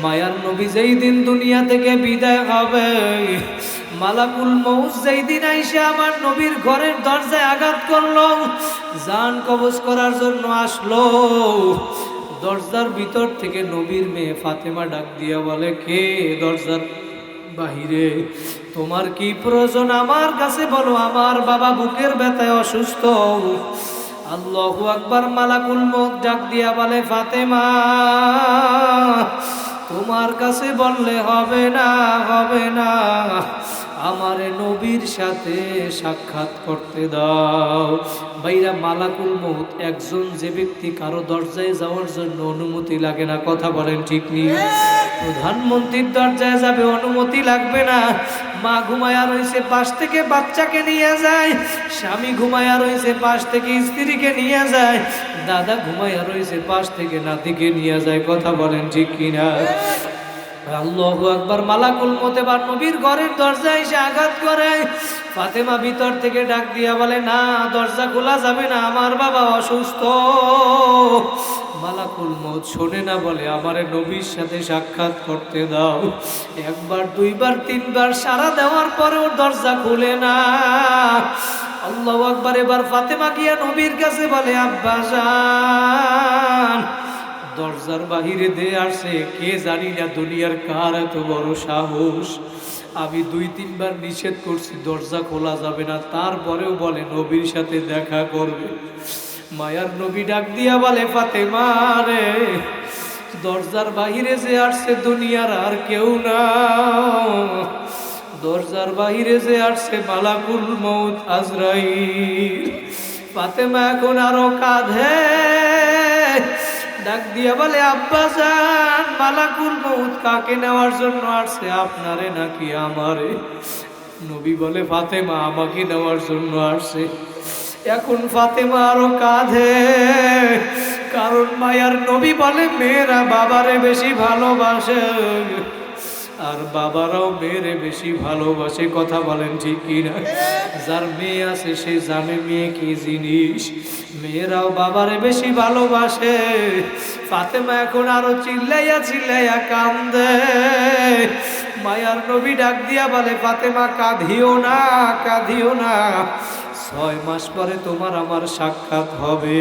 মায়ার নবী যেই দিন দুনিয়া থেকে বিদায় হবে, মালাকুল মউত যেই দিন আইসা আমার নবীর ঘরের দরজায় আঘাত করলো, জান কবজ করার জন্য আসলো, দরজার ভিতর থেকে নবীর মেয়ে ফাতেমা ডাক দিয়া বলে, কে দরজার বাহিরে? তোমার কি প্রয়োজন আমার কাছে বলো, আমার বাবা বুকের ব্যথায় অসুস্থ। আল্লাহু আকবার। মালাকুল মউত ডাক দিয়া বলে, ফাতেমা তোমার কাছে বললে হবে না, হবে না, আমারে নবীর সাথে সাক্ষাৎ করতে দাও। ভাইরা, মালাকুল মউত একজন যে ব্যক্তি কারো দরজায় যাওয়ার জন্য অনুমতি লাগে না, কথা বলেন ঠিক নেই? প্রধানমন্ত্রীর দরজায় যাবে, অনুমতি লাগবে না। মা ঘুমায়া রয়েছে, পাশ থেকে বাচ্চাকে নিয়ে যায়। স্বামী ঘুমায়া রয়েছে, পাশ থেকে স্ত্রীকে নিয়ে যায়। দাদা ঘুমায়া রয়েছে, পাশ থেকে নাতিকে নিয়ে যায়, কথা বলেন ঠিক কিনা? আল্লাহু আকবার। মালাকুল মউত এবার নবীর ঘরের দরজায় এসে আঘাত করে। ফাতেমা ভিতর থেকে ডাক দিয়া বলে, না, দরজা খোলা যাবে না, আমার বাবা অসুস্থ। মালাকুল মউত শোনে না, বলে, আমারে নবীর সাথে সাক্ষাৎ করতে দাও। একবার, দুইবার, তিনবার সাড়া দেওয়ার পরেও দরজা খুলে না। আল্লাহু আকবার। এবার ফাতেমা গিয়া নবীর কাছে বলে, আব্বাজান, দরজার বাহিরে দিয়ে আসে কে জানি না, দুনিয়ার কার এত বড় সাহস। আমি দুই তিনবার নিষেধ করছি দরজা খোলা যাবে না, তারপরেও বলে নবীর সাথে দেখা করবে। মায়ার নবী ডাক দিয়া বলে, ফাতেমা রে, দরজার বাহিরে যে আসছে দুনিয়ার আর কেউ না, দরজার বাহিরে যে আসছে মালাকুল মউত আজরাইল। ফাতেমা এখন আরো কাঁধে, ডাক দিয়া বলে, আব্বাজান, মালাকুল মউত কাকে নেওয়ার জন্য আসছে, আপনারে নাকি আমারে? নবী বলে, ফাতেমা আমাকে নেওয়ার জন্য আসছে। এখন ফাতেমা আরো কাঁধে, কারণ মায়ার নবী বলে, মেয়েরা বাবারে বেশি ভালোবাসে, আর বাবারাও মেয়েরে বেশি ভালোবাসে, কথা বলেন ঠিক কিনা? যার মেয়ে আছে সে জানে মেয়ে কি জিনিস। মেয়েরাও বাবারে বেশি ভালোবাসে। ফাতেমা এখন আরো চিল্লাইয়া চিল্লাইয়া কান্দে। মায়ার নবী ডাক দিয়া বলে, ফাতেমা কাঁদিও না, কাঁদিও না, 6 মাস পরে তোমার আমার সাক্ষাৎ হবে।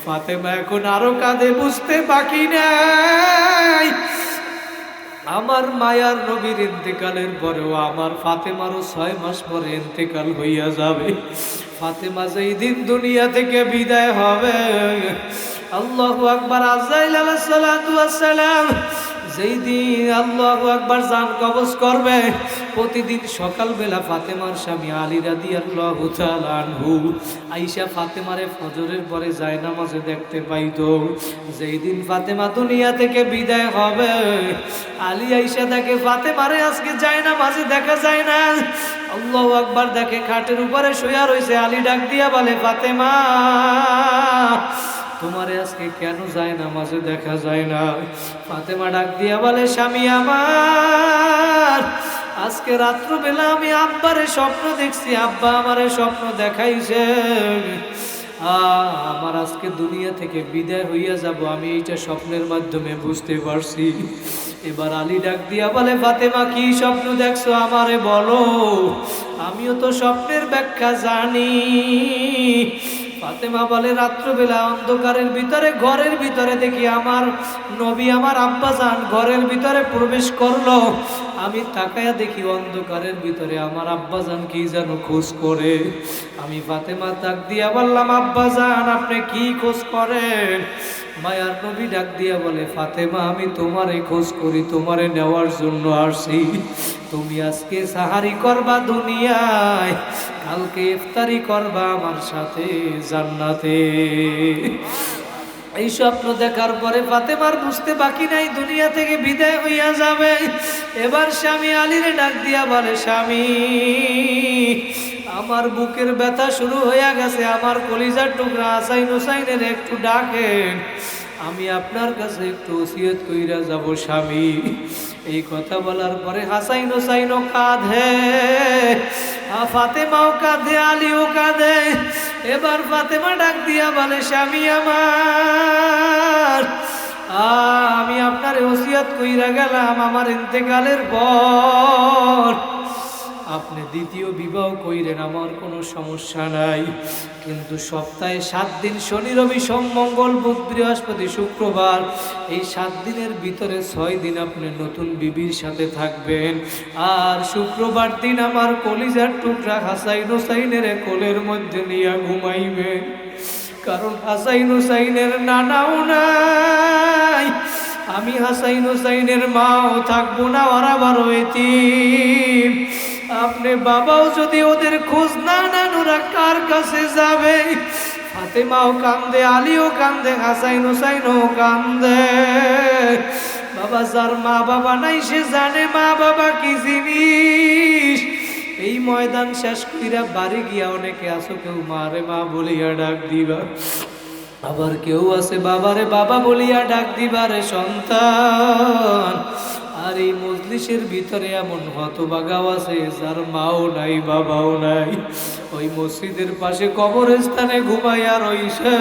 ফাতেমা এখন আরো কাঁদে, বুঝতে বাকি নাই আমার মায়ার নবীর ইন্তেকালের পরেও আমার ফাতেমারও 6 মাস পরে ইন্তেকাল হইয়া যাবে। ফাতেমা যেই দিন দুনিয়া থেকে বিদায় হবে, আল্লাহু আকবার, আজরাইল আলাইহিস সালাতু ওয়াস সালাম যেই দিন আল্লাহু আকবার জান কবজ করবে, প্রতিদিন সকালবেলা ফাতেমার স্বামী আলী রাদিয়াল্লাহু তাআলা আনহু আয়েশা ফাতেমারে ফজরের পরে জায়নামাজে দেখতে পাইতো। যেই দিন ফাতেমা দুনিয়া থেকে বিদায় হবে, আলী আয়েশা দেখে ফাতেমারে আজকে জায়নামাজে দেখা যায় না। আল্লাহু আকবার, দেখে খাটের উপরে শুয়ে রইছে। আলী ডাক দিয়া বলে, ফাতেমা, তোমারে আজকে কেন জায়নামাজে দেখা যায় না? ফাতেমা ডাক দিয়া বলে, স্বামী আমার, আজকে রাত্রবেলা আমি আব্বারে স্বপ্ন দেখছি, আব্বা আমারে স্বপ্ন দেখাইছে, আমার আজকে দুনিয়া থেকে বিদায় হইয়া যাব, আমি এইটা স্বপ্নের মাধ্যমে বুঝতে পারছি। এবার আলী ডাক দিয়া বলে, ফাতেমা কি স্বপ্ন দেখছো আমারে বলো, আমিও তো স্বপ্নের ব্যাখ্যা জানি। ফাতেমা বলে, রাত্রবেলা অন্ধকারের ভিতরে ঘরের ভিতরে দেখি আমার নবী আমার আব্বাজান ঘরের ভিতরে প্রবেশ করলো। আমি তাকায়া দেখি অন্ধকারের ভিতরে আমার আব্বাজান কি যেন খোঁজ করে। আমি ফাতেমা ডাক দিয়া বললাম, আব্বাজান আপনি কি খোঁজ করেন? মায়ার নবী ডাক দিয়া বলে, ফাতেমা আমি তোমারে খোঁজ করি, তোমারে নেওয়ার জন্য আসছি। তুমি আজকে সাহারি করবা দুনিয়ায়, কালকে ইফতারি করবা আমার সাথে জান্নাতে। এই স্বপ্ন দেখার পরে ফাতেমার বুঝতে বাকি নাই, দুনিয়া থেকে বিদায় হইয়া যাবে। এবার স্বামী আলীরে ডাক দিয়া বলে, স্বামী আমার বুকের ব্যথা শুরু হইয়া গেছে, আমার কলিজার টুকরা হাসাইন হুসাইনের একটু ডাকেন, আমি আপনার কাছে একটু ওসিয়ত কইরা যাব স্বামী। এই কথা বলার পরে হাসাইন হুসাইনও কাঁদে, ফাতেমাও কাঁদে, আলীও কাঁদে। এবার ফাতেমা ডাক দিয়া বলে, স্বামী আমার, আমি আপনারে ওসিয়ত কইরা গেলাম আমার ইন্তেকালের পর আপনি দ্বিতীয় বিবাহ কইরেন, আমার কোনো সমস্যা নাই, কিন্তু সপ্তাহে 7 দিন শনি রবি সোম মঙ্গল বুধ বৃহস্পতি শুক্রবার এই 7 দিনের ভিতরে 6 দিন আপনি নতুন বিবির সাথে থাকবেন। আর শুক্রবার দিন আমার কলিজার টুকরা হাসাইন হোসাইনের কোলের মধ্যে নিয়ে ঘুমাইবেন, কারণ হাসাইন হোসাইনের নানাও নাই, আমি হাসাইন হোসাইনের মাও থাকবো না, ওরা বড় এতিম। আপনি বাবাও যদি ওদের খোঁজ না নেন ওরা কার কাছে যাবে? ফাতেমাও কান্দে, আলীও কান্দে, হাসাইন হোসাইনও কান্দে। বাবা যার মা বাবা নাই সে জানে মা বাবা কি জিনিস। এই ময়দান শেষ কইরা বাড়ি গিয়া অনেকে আসো কেউ মারে মা বলিয়া ডাক দিবা, আবার কেউ আছে বাবারে বাবা বলিয়া ডাক দিবারে সন্তান। আর এই মজলিসের ভিতরে এমন হতভাগাও আছে যার মাও নাই বাবাও নাই, ওই মসজিদের পাশে কবরস্থানে ঘুমাইয়া রইছে।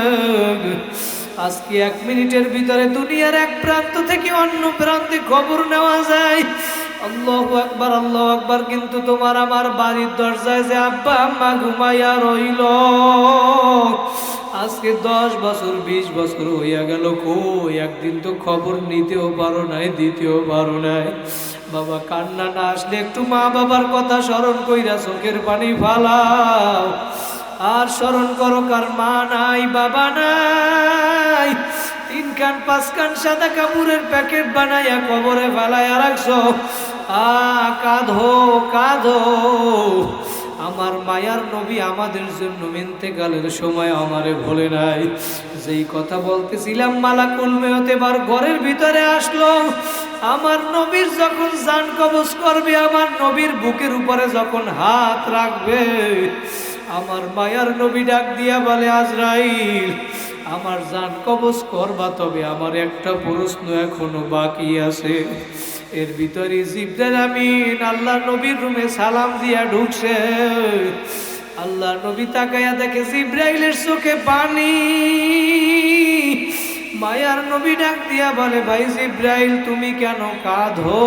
আজকে 1 মিনিটের ভিতরে দুনিয়ার এক প্রান্ত থেকে অন্য প্রান্তে খবর নেওয়া যায়। আল্লাহু আকবার, আল্লাহু আকবার। কিন্তু তোমার আমার বাড়ির দরজায় যে আব্বা আম্মা ঘুমাইয়া রইল, আজকে 10 বছর 20 বছর হইয়া গেল, কই একদিন তো খবর নিতেও পারো নাই, দিতেও পারো নাই। বাবা কান্না না আসলে একটু মা বাবার কথা স্মরণ কইরা চোখের পানি ফালাও, আর স্মরণ করো কার মা নাই বাবা নাই, 3 কান 5 কান সাদা কাপড়ের প্যাকেট বানাইয়া কবরে ফেলাইয়া রাখছো। কাঁধো কাঁধো। আমার মায়ার নবী আমাদের জন্য ইন্তেকালের সময় আমারে ভোলে নাই। যেই কথা বলতেছিলাম মালাকুল মেয়ত এবার ঘরের ভিতরে আসলো। আমার নবীর যখন জান কবজ করবে, আমার নবীর বুকের উপরে যখন হাত রাখবে, আমার মায়ার নবী ডাক দিয়া বলে, আজরাইল আমার জান কবজ করবা, তবে আমার একটা প্রশ্ন এখনো বাকি আছে। এর ভিতরে জিবরাইল আমিন আল্লাহ নবীর রুমে সালাম দিয়া ঢুকছে। আল্লাহ নবী তাকায়া দেখে জিবরাইলের চোখে পানি। মায়ার নবী ডাক দিয়া বলে, ভাই জিবরাইল তুমি কেন কাঁদো?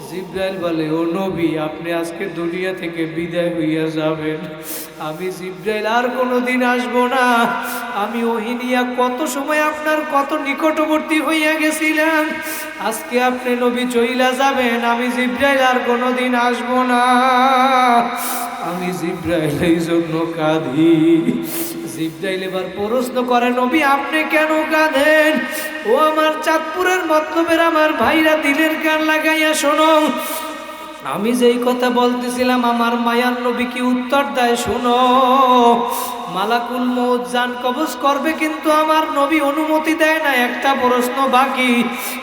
জিবরাইল বলে, ও নবী আপনি আজকে দুনিয়া থেকে বিদায় হইয়া যাবেন, আমি জিবরাইল আর কোনোদিন আসবো না। আমি ওহী নিয়া কত সময় আপনার কত নিকটবর্তী হইয়া গেছিলাম, আজকে আপনি নবী চইলা যাবেন, আমি জিবরাইল আর কোনোদিন আসবো না। আমি জিবরাইল এই জন্য কাঁদি। জিবরাইল এবার প্রশ্ন করে, নবী আপনি কেন কাঁদেন? ও আমার চাঁদপুরের মতলবের আমার ভাইরা দিলের কান লাগাইয়া শোনো, আমি যেই কথা বলতেছিলাম আমার মায়ার নবী কি উত্তর দেয় শোনো। মালাকুল মউত জান কবজ করবে, কিন্তু আমার নবী অনুমতি দেয় না। একটা প্রশ্ন বাকি।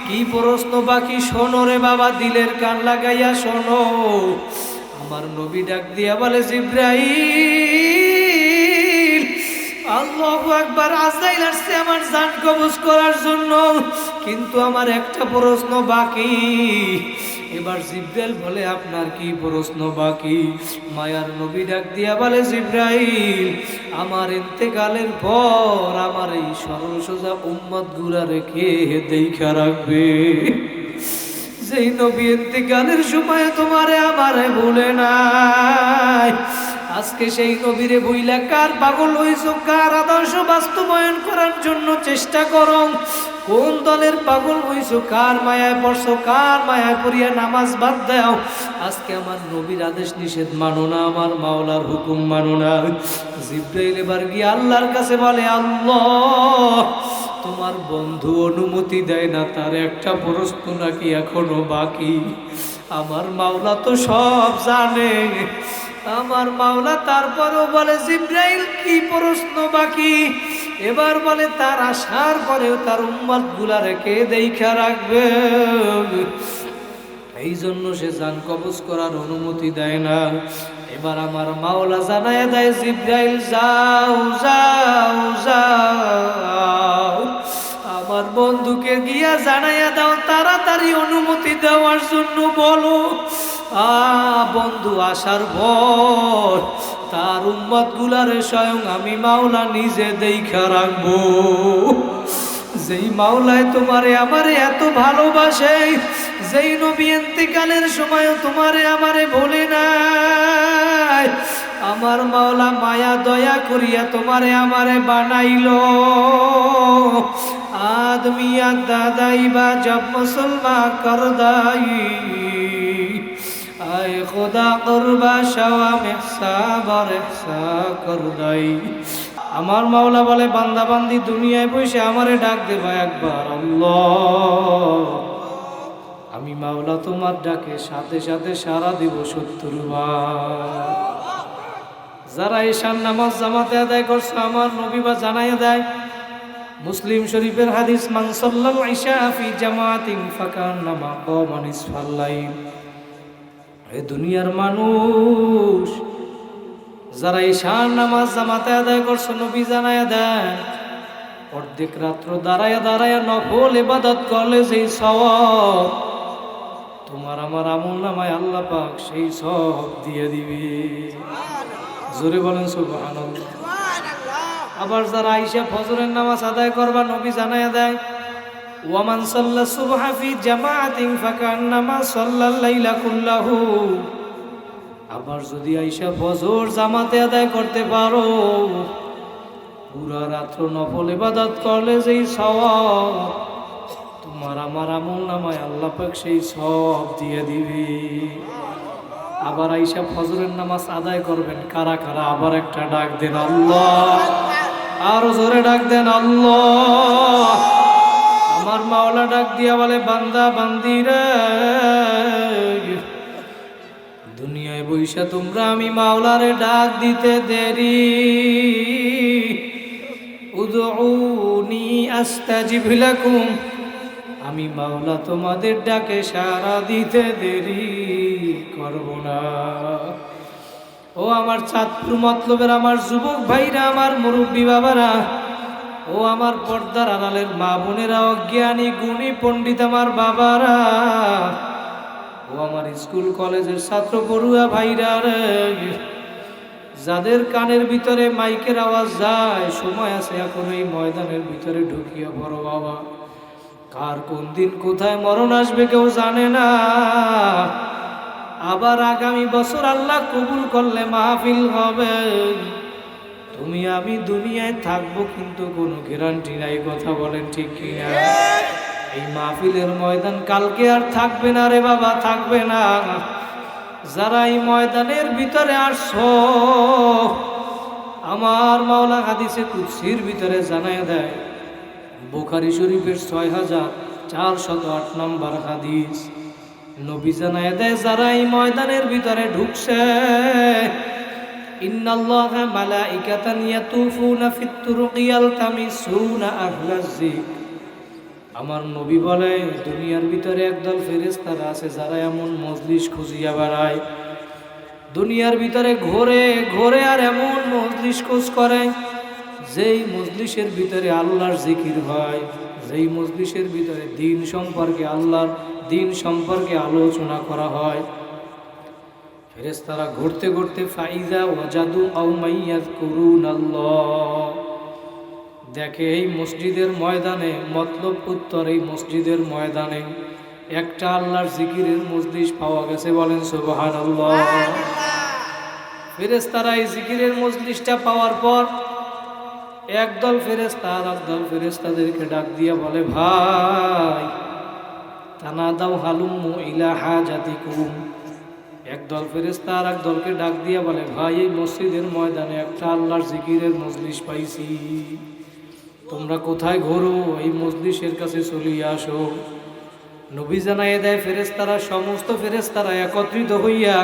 কি প্রশ্ন বাকি? শোনো রে বাবা, দিলের কান লাগাইয়া শোনো। আমার নবী ডাক দিয়া বলে, জিবরাইল আল্লাহু আকবার, আজরাইল আসছে আমার জান কবজ করার জন্য, কিন্তু আমার একটা প্রশ্ন বাকি। এবার জিবরাইল বলে, আপনার কি প্রশ্ন বাকি? মায়ার নবী ডাক দিয়া বলে, জিবরাইল আমার ইন্তেকালের পর আমার এই সরল সোজা উম্মত গুলা রেখে দেখা রাখবে। যেই নবী ইন্তেকালের সময় তোমারে আমারে ভুলে নাই, আজকে সেই নবীরে ভুইলা কার পাগল হইছো, কার আদর্শ বাস্তবায়ন করার জন্য চেষ্টা করো, কোন দলের পাগল হইছো, কার মায়ায় পড়ছো, কার মায়ায় পড়িয়া নামাজ বাদ দাও। আজকে আমার নবীর আদেশ নিষেধ মানো না, আমার মাওলার হুকুম মানো না। জিবরাইল এবার গিয়ে আল্লাহর কাছে বলে, আল্লাহ তোমার বন্ধু অনুমতি দেয় না, তার একটা প্রশ্ন নাকি এখনো বাকি। আমার মাওলা তো সব জানে। আমার মাওলা তারপরও বলে, জিবরাইল কি প্রশ্ন বাকি? এবার বলে, তার আসার পরেও তার উম্মত গুলা রেখে দেখা রাখবে, এই জন্য সে জান কবজ করার অনুমতি দেয় না। এবার আমার মাওলা জানায় দেয়, জিবরাইল যাও যাও যাও, আমার বন্ধুকে গিয়া জানাইয়া দাও, তাড়াতাড়ি অনুমতি দেওয়ার জন্য বলো। বন্ধু আসার পর তার উম্মত গুলারে স্বয়ং আমি মাওলা নিজে দেখা রাখবো। যেই মাওলায় তোমারে আমারে এত ভালোবাসে, যেই নবী ইন্তেকালের সময় তোমারে আমারে ভুলে নাই, আমার মাওলা মায়া দয়া করিয়া তোমারে আমারে বানাইলো। आदमिया दादाई बा जब मुसलमान कर दाई, आए खुदा कुर्बा शवा मेहसा बर एहसा कर दाई। আমার মাওলা বলে বান্দা বান্দি দুনিয়ায় বসে আমারে ডাক দেবা একবার আল্লাহ, আমি মাওলা তোমার ডাকে সাথে সাথে সাড়া দিব ৭০ বার। যারা ঈশান নামাজ জামাতে আদায় করছে আমার নবী বা জানাইয়া দেয়, মুসলিম শরীফের হাদিস, মান সাল্লাল ইশা ফি জামাতিন ফাকান্নামা কামা নিসফাল লাইল। এ দুনিয়ার মানুষ যারা ঈশার নামাজ জামাতে আদায় করছে, নবী জানায়া দেন অর্ধেক রাত্র দাঁড়ায়া দাঁড়ায়া নফল ইবাদত করলে যেই সওয়াব তোমার আমার আমল নামায় আল্লাহ পাক সেই সওয়াব দিয়ে দিবে। জোরে বলেন সুবহানাল্লাহ। আবার যারা আইসা ফজরের নামাজ আদায় করবা, নবী জানায়া দেয় ওয়ামান সাল্লা সুবহা ফি জামাআতিন ফাকান্নামা সাল্লাল লাইলা কুল্লাহু। আবার যদি আইসা ফজর জামাতে আদায় করতে পারো, পুরা রাত্র নফল ইবাদত করলে যেই সওয়াব তোমার আমার আমল নামায় আল্লাহ পাক সেই সওয়াব দিয়ে দিবে। আবার আইসা ফজরের নামাজ আদায় করবেন কারা কারা, আবার একটা ডাক দেন আল্লাহ, আরো জোরে ডাক দেন আল্লাহ। আমার মাওলা ডাক দিয়া বলে বান্দা বান্দিরা, দুনিয়ায় বইসা তোমরা আমি মাওলারে ডাক দিতে দেরি, উদউনি আস্তাজিব লাকুম, আমি মাওলা তোমাদের ডাকে সাড়া দিতে দেরি করব না। ও আমার চাঁদপুর মতলবের আমার যুবক ভাইরা, আমার মুরব্বী বাবারা, ও আমার পর্দার আড়ালের মা বোনেরা, অজ্ঞানী গুণী পণ্ডিত আমার বাবারা, ও আমার স্কুল কলেজের ছাত্র পড়ুয়া ভাইরা রে, যাদের কানের ভিতরে মাইকের আওয়াজ যায়, সময় আছে এখন এই ময়দানের ভিতরে ঢুকিয়া পড়ো বাবা। কার কোন দিন কোথায় মরণ আসবে কেউ জানে না। আবার আগামী বছর আল্লাহ কবুল করলে মাহফিল হবে, তুমি আমি দুনিয়ায় থাকবো কিন্তু কোনো গ্যারান্টি নাই। কথা বলেন ঠিক কিনা? এই মাহফিলের ময়দান কালকে আর থাকবে না রে বাবা, থাকবে না। যারা এই ময়দানের ভিতরে আসছো, আমার মাওলা হাদিসে কুদসির ভিতরে জানায় দেয়, বুখারী শরীফের ৬৪০৮ নম্বর হাদিস, নবী জানায় দেয় যারা এই ময়দানের ভিতরে ঢুকছে, ইন্নাল্লাহা মালাইকাতান ইয়াতুফুনা ফিত তুরুকি ইয়ালতামিসুনা আহলাজ যিকর। আমার নবী বলে দুনিয়ার ভিতরে একদল ফেরেশতারা আছে যারা এমন মজলিস খুঁজিয়া বেড়ায়, দুনিয়ার ভিতরে ঘোরে ঘোরে আর এমন মজলিস খোঁজ করে যেই মজলিসের ভিতরে আল্লাহর জিকির হয়, যেই মজলিসের ভিতরে দ্বীন সম্পর্কে, আল্লাহর দ্বীন সম্পর্কে আলোচনা করা হয়। ফেরেশতারা ঘুরতে ঘুরতে ফাইজা ওয়াজাদু আও মাইয়াযকুরুনাল্লাহ, দেখে এই মসজিদের ময়দানে, মতলব উত্তর এই মসজিদের ময়দানে একটা আল্লাহর জিকিরের মজলিস পাওয়া গেছে। বলেন সুবহানাল্লাহ। ফেরেশতারা এই জিকিরের মজলিসটা পাওয়ার পর একদল ফেরেশতা আর একদল ফেরেশতাদেরকে ডাক দিয়া বলে, ভাই তানাদাউ হালুম্মু ইলা হাজাতিকুম। একদল ফেরেশতা আর একদলকে ডাক দিয়া বলে, ভাই এই মসজিদের ময়দানে একটা আল্লাহর জিকিরের মজলিস পাইছি, তোমরা কোথায় ঘোরো, এই মজলিসের কাছে চলিয়া আসো। নবী জানাইয়া দেয় ফেরেশতারা, সমস্ত ফেরেশতারা একত্রিত হইয়া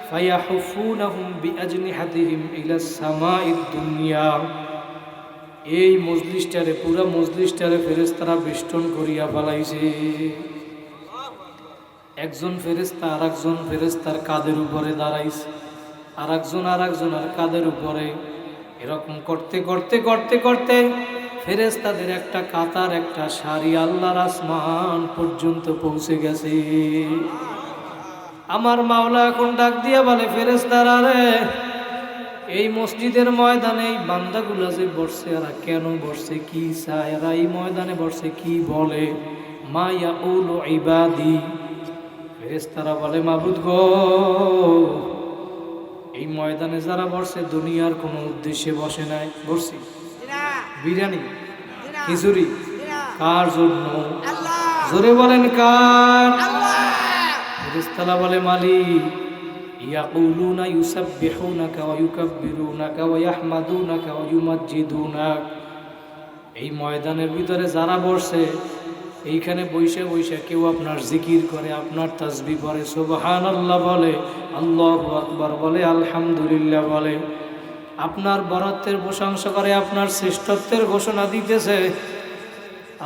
ফায়াহুফুনাহুম বিআজনিহাতিহিম ইলাস সামাঈদ দুনিয়া, এই মজলিসটারে, পুরা মজলিসটারে ফেরেশতারা বেষ্টন করিয়া ফেলাইছে। একজন ফেরেশতা আর একজন ফেরেশতার কাঁধের উপরে দাঁড়াইছে, আর একজনের কাঁধের উপরে। এরকম করতে করতে করতে করতে ফেরেশতাদের একটা কাতার, একটা সারি আল্লাহর আসমান পর্যন্ত পৌঁছে গেছে। আমার মাওলা এখন ডাক দিয়া বলে, ফেরেশতারা রে, এই মসজিদের ময়দানে এই বান্দাগুলা যে বসছে, এরা কেন বসছে, কি চায়, এরা এই ময়দানে বসছে কি বলে? মা ইয়াকুলু ইবাদি, ফেরেশতারা বলে মাবুদ গো, এই ময়দানে যারা বসছে দুনিয়ার কোনো উদ্দেশ্যে বসে নাই। বসছি বিরিয়ানি খিচুড়ি কার জন্য? জোরে বলেন কার? ফেরেশতারা বলে মালিক। ইয়াকুলুনা ইউসাব্বিহুনাকা ওয়া ইউকাব্বিরুনাকা ওয়া ইয়াহমাদুনাকা ওয়া ইউমাজ্জিদুনাক। এই ময়দানের ভিতরে যারা বসে, এইখানে বৈশা বৈশা কেউ আপনার জিকির করে, আপনার তাসবিহ পড়ে, সুবহানাল্লাহ বলে, আল্লাহু আকবার বলে, আলহামদুলিল্লাহ বলে, আপনার বরত্বের প্রশংসা করে, আপনার শ্রেষ্ঠত্বের ঘোষণা দিতেছে।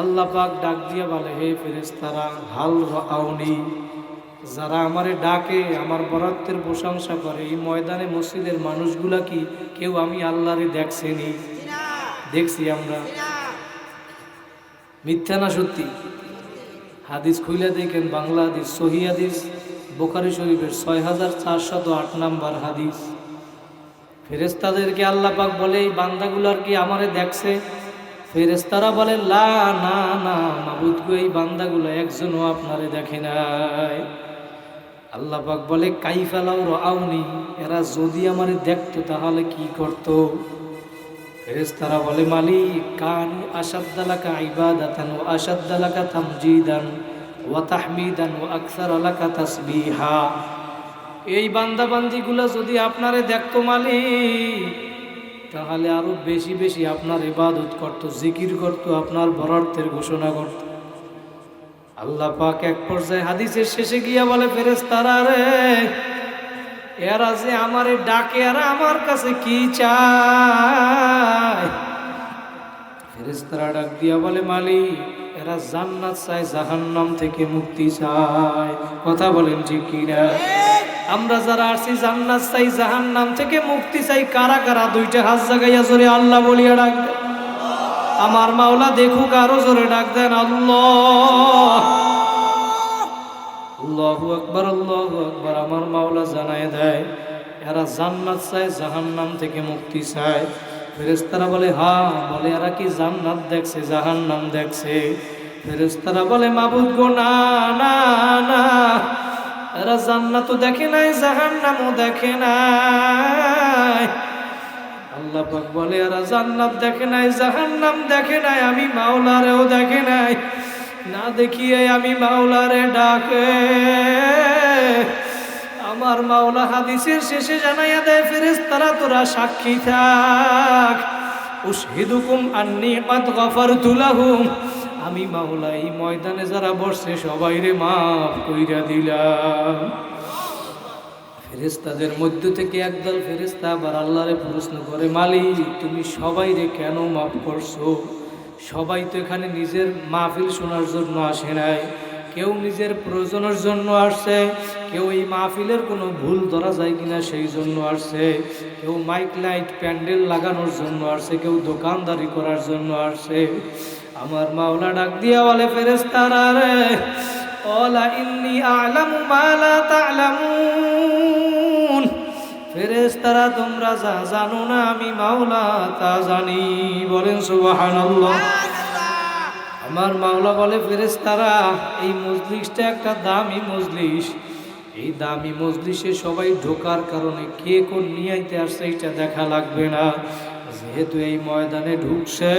আল্লাহ পাক ডাক দিয়া বলে, হে ফেরেশতারা, হাল রাআউনি, যারা আমারে ডাকে, আমার বরত্বের প্রশংসা করে, এই ময়দানে মসজিদের মানুষগুলা কি কেউ আমি আল্লাহরে দেখছেনি? দেখছি আমরা। মিথ্যা না সত্যি? হাদিস খুলে দেখেন, বাংলা হাদিস, সহিহ হাদিস, বুখারী শরীফের 6408 নম্বর হাদিস। ফেরেশতাদেরকে আল্লাহ পাক বলে, এই বান্দাগুলার কি আমারে দেখছে? ফেরেশতারা বলে, লা, না না মাবুদ গো, এই বান্দাগুলো একজনও আপনারে দেখে নাই। আল্লাহ পাক বলে, কাইফা লাউ রাআউনি, এরা যদি আমারে দেখতো তাহলে কি করত? ফেরেশতারা বলে মালিক, কানু আশাদ্দালাকা ইবাদাতান ওয়া আশাদ্দালাকা তামজিদান ওয়া তাহমিদান ওয়া আকসারালাকা তাসবিহা। এই বান্দা বান্দিগুলা যদি আপনারে দেখতো মালিক, তাহলে আরো বেশি বেশি আপনার ইবাদত করত, জিকির করত, আপনার বরত্বের ঘোষণা করত। আল্লাহ পাক এক পর্যায়ে হাদিসের শেষে গিয়া বলে, ফেরেশতারা রে, এরা যে আমারে ডাকে, এরা আমার কাছে কি চায়? ফেরেশতারা ডাক দিয়া বলে মালিক, এরা জান্নাত চায়, জাহান্নাম থেকে মুক্তি চায়। কথা বলেন ঠিক কিনা? আমরা যারা আসছি জান্নাত চাই, জাহান্নাম থেকে মুক্তি চাই। কারা কারা দুইটা হাত জাগাইয়া জোরে আল্লাহ বলিয়া ডাক দেন। আমার মাওলা দেখুক, আরো জোরে ডাক দেন আল্লাহ। আল্লাহু আকবার, আল্লাহু আকবার। আমার মাওলা জানায় দেয়, এরা জান্নাত চায়, জাহান্নাম থেকে মুক্তি চায়। ফেরেশতারা বলে হ্যাঁ, বলে এরা কি জান্নাত দেখছে, জাহান্নাম দেখছে? ফেরেশতারা বলে মাবুদ গো, না না না, এরা জান্নাতও দেখে নাই, জাহান্নামও দেখে নাই। আল্লাহ পাক বলে, এরা জান্নাত দেখে নাই, জাহান্নাম দেখে নাই, আমি মাওলারেও দেখে নাই। না দেখিয়ে আমি মাওলারে ডাকে। আমার মাওলা হাদিসের শেষে জানাইয়া দেয়, ফেরেশতারা তোরা সাক্ষী থাক, উশহিদুকুম আন্নী কাদ গফারতু লাহুম, আমি মাওলা এই ময়দানে যারা বসছে সবাইরে মাফ কইরা দিলাম। ফেরেশতাদের মধ্য থেকে একদল ফেরেশতা আবার আল্লাহরে প্রশ্ন করে, মালিক তুমি সবাইরে কেন মাফ করছো? সবাই তো এখানে নিজের মাহফিল শোনার জন্য আসে নাই, কেউ নিজের প্রয়োজনের জন্য আসছে, কেউ এই মাহফিলের কোনো ভুল ধরা যায় কিনা সেই জন্য আসছে, কেউ মাইক লাইট প্যান্ডেল লাগানোর জন্য আসছে, কেউ দোকানদারি করার জন্য আসছে। আমার মাওলা ডাক দিয়া বলে, ফেরেশতারা রে, ওয়ালা ইন্নী আ'লামু মা লা তা'লামুন, ফেরেশতারা তোমরা যা জানো না আমি মাওলা তা জানি। বলেন সুবহানাল্লাহ। আমার মাওলা বলে, ফেরেশতারা এই মজলিসটা একটা দামি মজলিস, এই দামি মজলিসে সবাই ঢোকার কারণে কে কোন নিয়াইতে আসছে এটা দেখা লাগবে না, যেহেতু এই ময়দানে ঢুকছে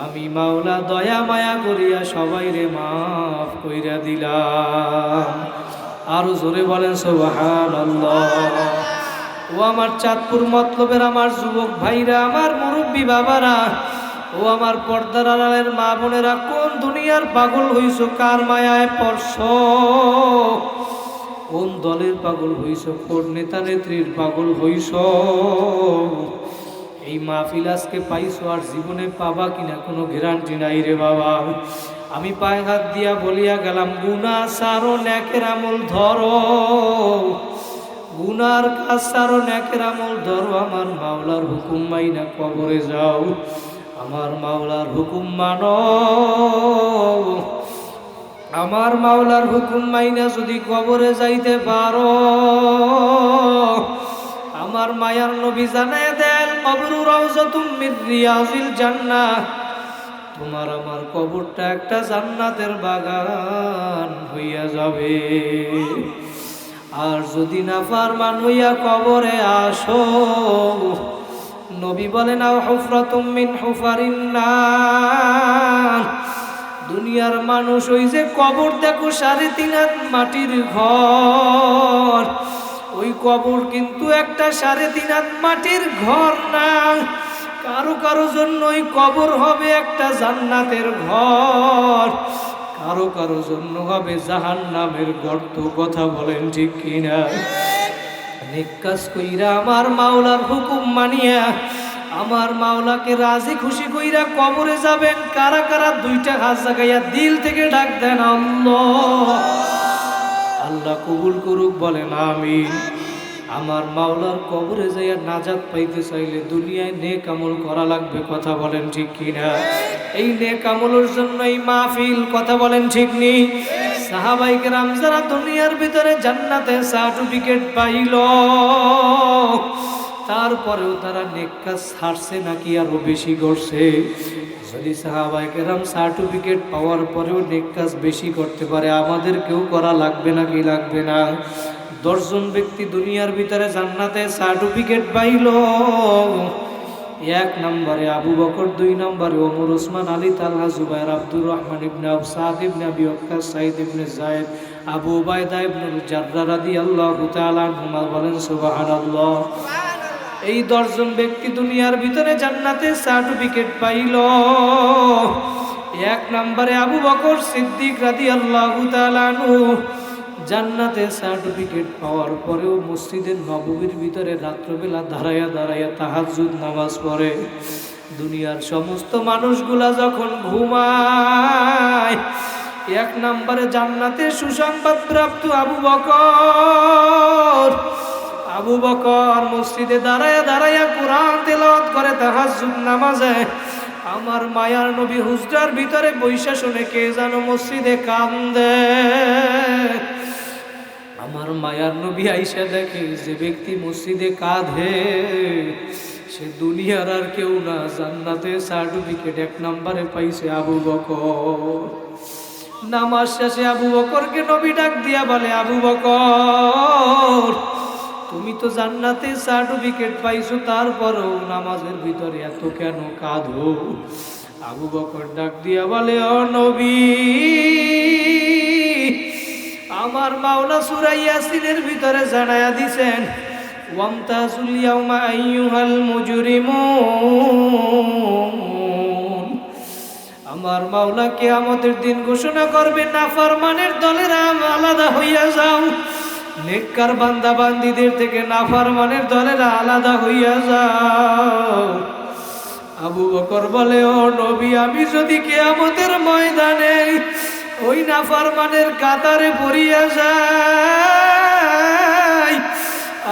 আমি মাওলা দয়া মায়া করিয়া সবাইরে মাফ কইরা দিলাম। আরো জোরে বলেন সুবহানাল্লাহ। ও আমার চাঁদপুর মতলবের আমার যুবক ভাইরা, আমার মুরব্বী বাবারা, ও আমার পর্দার আড়ালের মা বোনেরা, কোন দুনিয়ার পাগল হইছো, কার মায়ায় পড়ছো, কোন দলের পাগল হইছো, কোন নেতা নেত্রীর পাগল হইছো? এই মাহফিল আজকে পাইছো, আর জীবনে পাবা কিনা কোনো গ্যারান্টি নাই রে বাবা। আমি পায়ে হাত দিয়া বলিয়া গেলাম, গুনাহ ছাড়ো, নেকের আমল ধরো, গুনার কাজ ছাড়ো, নেকের আমল ধরো, আমার মাওলার হুকুম মাইনা কবরে যাও, আমার মাওলার হুকুম মানো। আমার মাওলার হুকুম মাইনা যদি কবরে যাইতে পারো, আমার মায়ার নবী জানায় দেন কবর রাউযাতুম মির রিয়াজিল জান্নাহ, তোমার আমার কবরটা একটা জান্নাতের বাগান হইয়া যাবে। আর যদি নাফরমান হইয়া কবরে আসো, নবী বলেন আও হুফরাতুম মিন হুফারিন নার, দুনিয়ার মানুষ ওই যে কবর দেখো 3.5 হাত মাটির ঘর, ওই কবর কিন্তু একটা 3.5 হাত মাটির ঘর না, কারো কারো জন্য ওই কবর হবে একটা জান্নাতের ঘর, কারো কারো জন্য হবে জাহান্নামের গর্ত। কথা বলেন ঠিক কিনা? নেক কাজ কইরা আমার মাওলার হুকুম মানিয়া আমার মাওলাকে রাজি খুশি কইরা কবরে যাবেন কারা কারা? 2টা হাত জাগাইয়া দিল থেকে ডাক দেন আল্লাহ। আল্লাহ কবুল করুক, বলেন আমিন। আমার মাওলার কবরে যাইয়া নাজাত পাইতে চাইলে দুনিয়ায় নেক আমল করা লাগবে। কথা বলেন ঠিক কিনা? এই নেক আমলের জন্য এই মাহফিল। কথা বলেন ঠিক নি? সাহাবায়ে কেরাম যারা দুনিয়ার ভিতরে জান্নাতে সার্টিফিকেট পাইল, তারপরেও তারা নেক কাজ ছাড়ছে নাকি আরো বেশি করছে? যদি সাহাবায়ে কেরাম সার্টিফিকেট পাওয়ার পরেও নেক কাজ বেশি করতে পারে, আমাদেরকেও করা লাগবে নাকি লাগবে না? 10 জন ব্যক্তি দুনিয়ার ভিতরে জান্নাতে সার্টিফিকেট পাইল। 1 নম্বরে আবু বকর, 2 নম্বরে ওমর, ওসমান, আলী, তালহা, জুবাইর, আব্দুর রহমান ইবনে আওফ, সাদ ইবনে আবি ওয়াক্কাস, সাঈদ ইবনে যায়েদ, আবু উবাইদা ইবনুল জাররাহ রাদিয়াল্লাহু তাআলা আনহুমা। বলেন সুবহানাল্লাহ। এই 10 জন ব্যক্তি দুনিয়ার ভিতরে জান্নাতে সার্টিফিকেট পাইল। 1 নম্বরে আবু বকর সিদ্দিক রাদিয়াল্লাহু তাআলা আনহু জান্নাতে সার্টিফিকেট পাওয়ার পরেও মসজিদের নববীর ভিতরে রাত্রবেলা দাঁড়াইয়া দাঁড়াইয়া তাহাজ্জুদ নামাজ পড়ে। দুনিয়ার সমস্ত মানুষগুলা যখন ঘুমায়, 1 নম্বরে জান্নাতে সুসংবাদ প্রাপ্ত আবু বকর। আবু বকর মসজিদে দাঁড়াইয়া দাঁড়াইয়া কোরআন তেলাওয়াত করে তাহাজ্জুদ নামাজে। আমার মায়ার নবী হুজরার ভিতরে বৈশা শুনে কে যেন মসজিদে কান্দে। আমার মায়ার নবী আইসা দেখে যে ব্যক্তি মসজিদে কাঁদে সে দুনিয়ার আর কেউ না, জান্নাতে সার্টিফিকেট 1 নম্বরে পাইছে আবু বকর। নামাজ শেষে আবু বকরকে নবী ডাক দিয়া বলে, আবু বকর তুমি তো জান্নাতে সার্টিফিকেট পাইছো, তারপরও নামাজের ভিতরে এত কেন কাঁদো? আবু বকর ডাক দিয়া বলে, ও নবী, আমার মাওলা সূরা ইয়াসিনের ভিতরে জানায়া দিবেন, ওয়ামতাজুল ইয়াউমা আইয়ুহাল মুজরিমুন। আমার মাওলা কিয়ামতের দিন ঘোষণা করবে, নাফরমানের দলেরা আলাদা হইয়া যাও, নেককার বান্দা বান্দীদের থেকে নাফরমানের দলেরা আলাদা হইয়া যাও। আবু বকর বলে, ও নবী, আমি যদি কিয়ামতের ময়দানে ওই নাফরমানের কাতারে পড়িয়া যাই,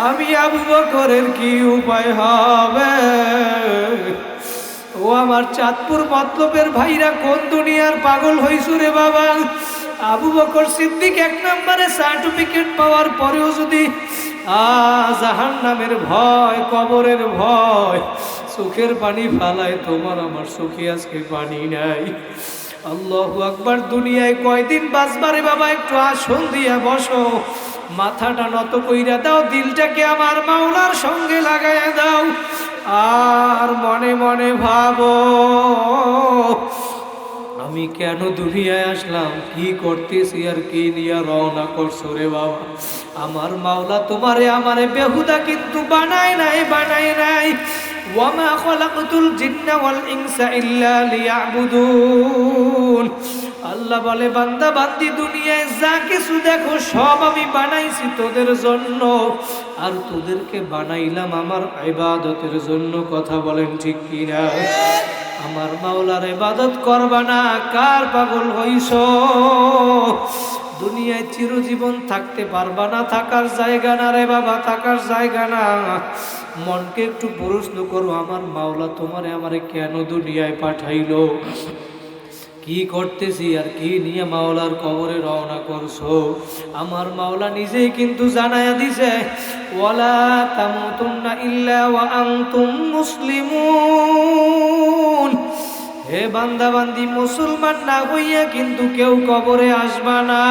আমি আবু বকরের কি উপায় হবে? ও আমার চাঁদপুর মতলবের ভাইরা, কোন দুনিয়ার পাগল হইছু রে বাবা? আবু বকর সিদ্দিক 1 নম্বরে সার্টিফিকেট পাওয়ার পরেও যদি জাহান্নামের ভয়, কবরের ভয়, চোখের পানি ফালায়, তোমার আমার চোখে আজকে পানি নাই। আল্লাহু আকবার। দুনিয়ায় কয়দিন বাঁচবারে বাবা? একটু আসন দিয়া বসো, মাথাটা নত কইরা দাও, দিলটাকে আমার মাওলার সঙ্গে লাগাইয়া দাও, আর মনে মনে ভাবো, আমি কেন দুনিয়ায় আসলাম, কি করতেছি, আর কি নিয়ে রওনা করছো রে বাবা? আমার মাওলা তোমারে আমারে বেহুদা কিন্তু বানায় নাই, বানায় নাই। ওয়ামা খালাকতুল জিন্না ওয়াল ইনসা ইল্লা লিয়াবুদুন। আল্লাহ বলে, বান্দা বান্দি দুনিয়ায় যা কিছু দেখো সব আমি বানাইছি তোদের জন্য, আর তোদেরকে বানাইলাম আমার ইবাদতের জন্য। কথা বলেন ঠিক কিনা? আমার মাওলার ইবাদত করবা না, কার পাগল হইছো? দুনিয়ায় চিরজীবন থাকতে পারবা না, থাকার জায়গা না রে বাবা, থাকার জায়গা না। মনকে একটু প্রশ্ন করো, আমার মাওলা তোমারে আমারে কেন দুনিয়ায় পাঠাইলো? কি করতেছি আর কি নিয়ে মাওলার কবরে রওনা করছো। আমার মাওলা নিজেই কিন্তু জানায়া দিছে, ওয়ালা তামুতুন্না ইল্লা ওয়া আনতুম মুসলিমুন। হে বান্দা বান্দি, মুসলমান না হইয়া কিন্তু কেউ কবরে আসবা না।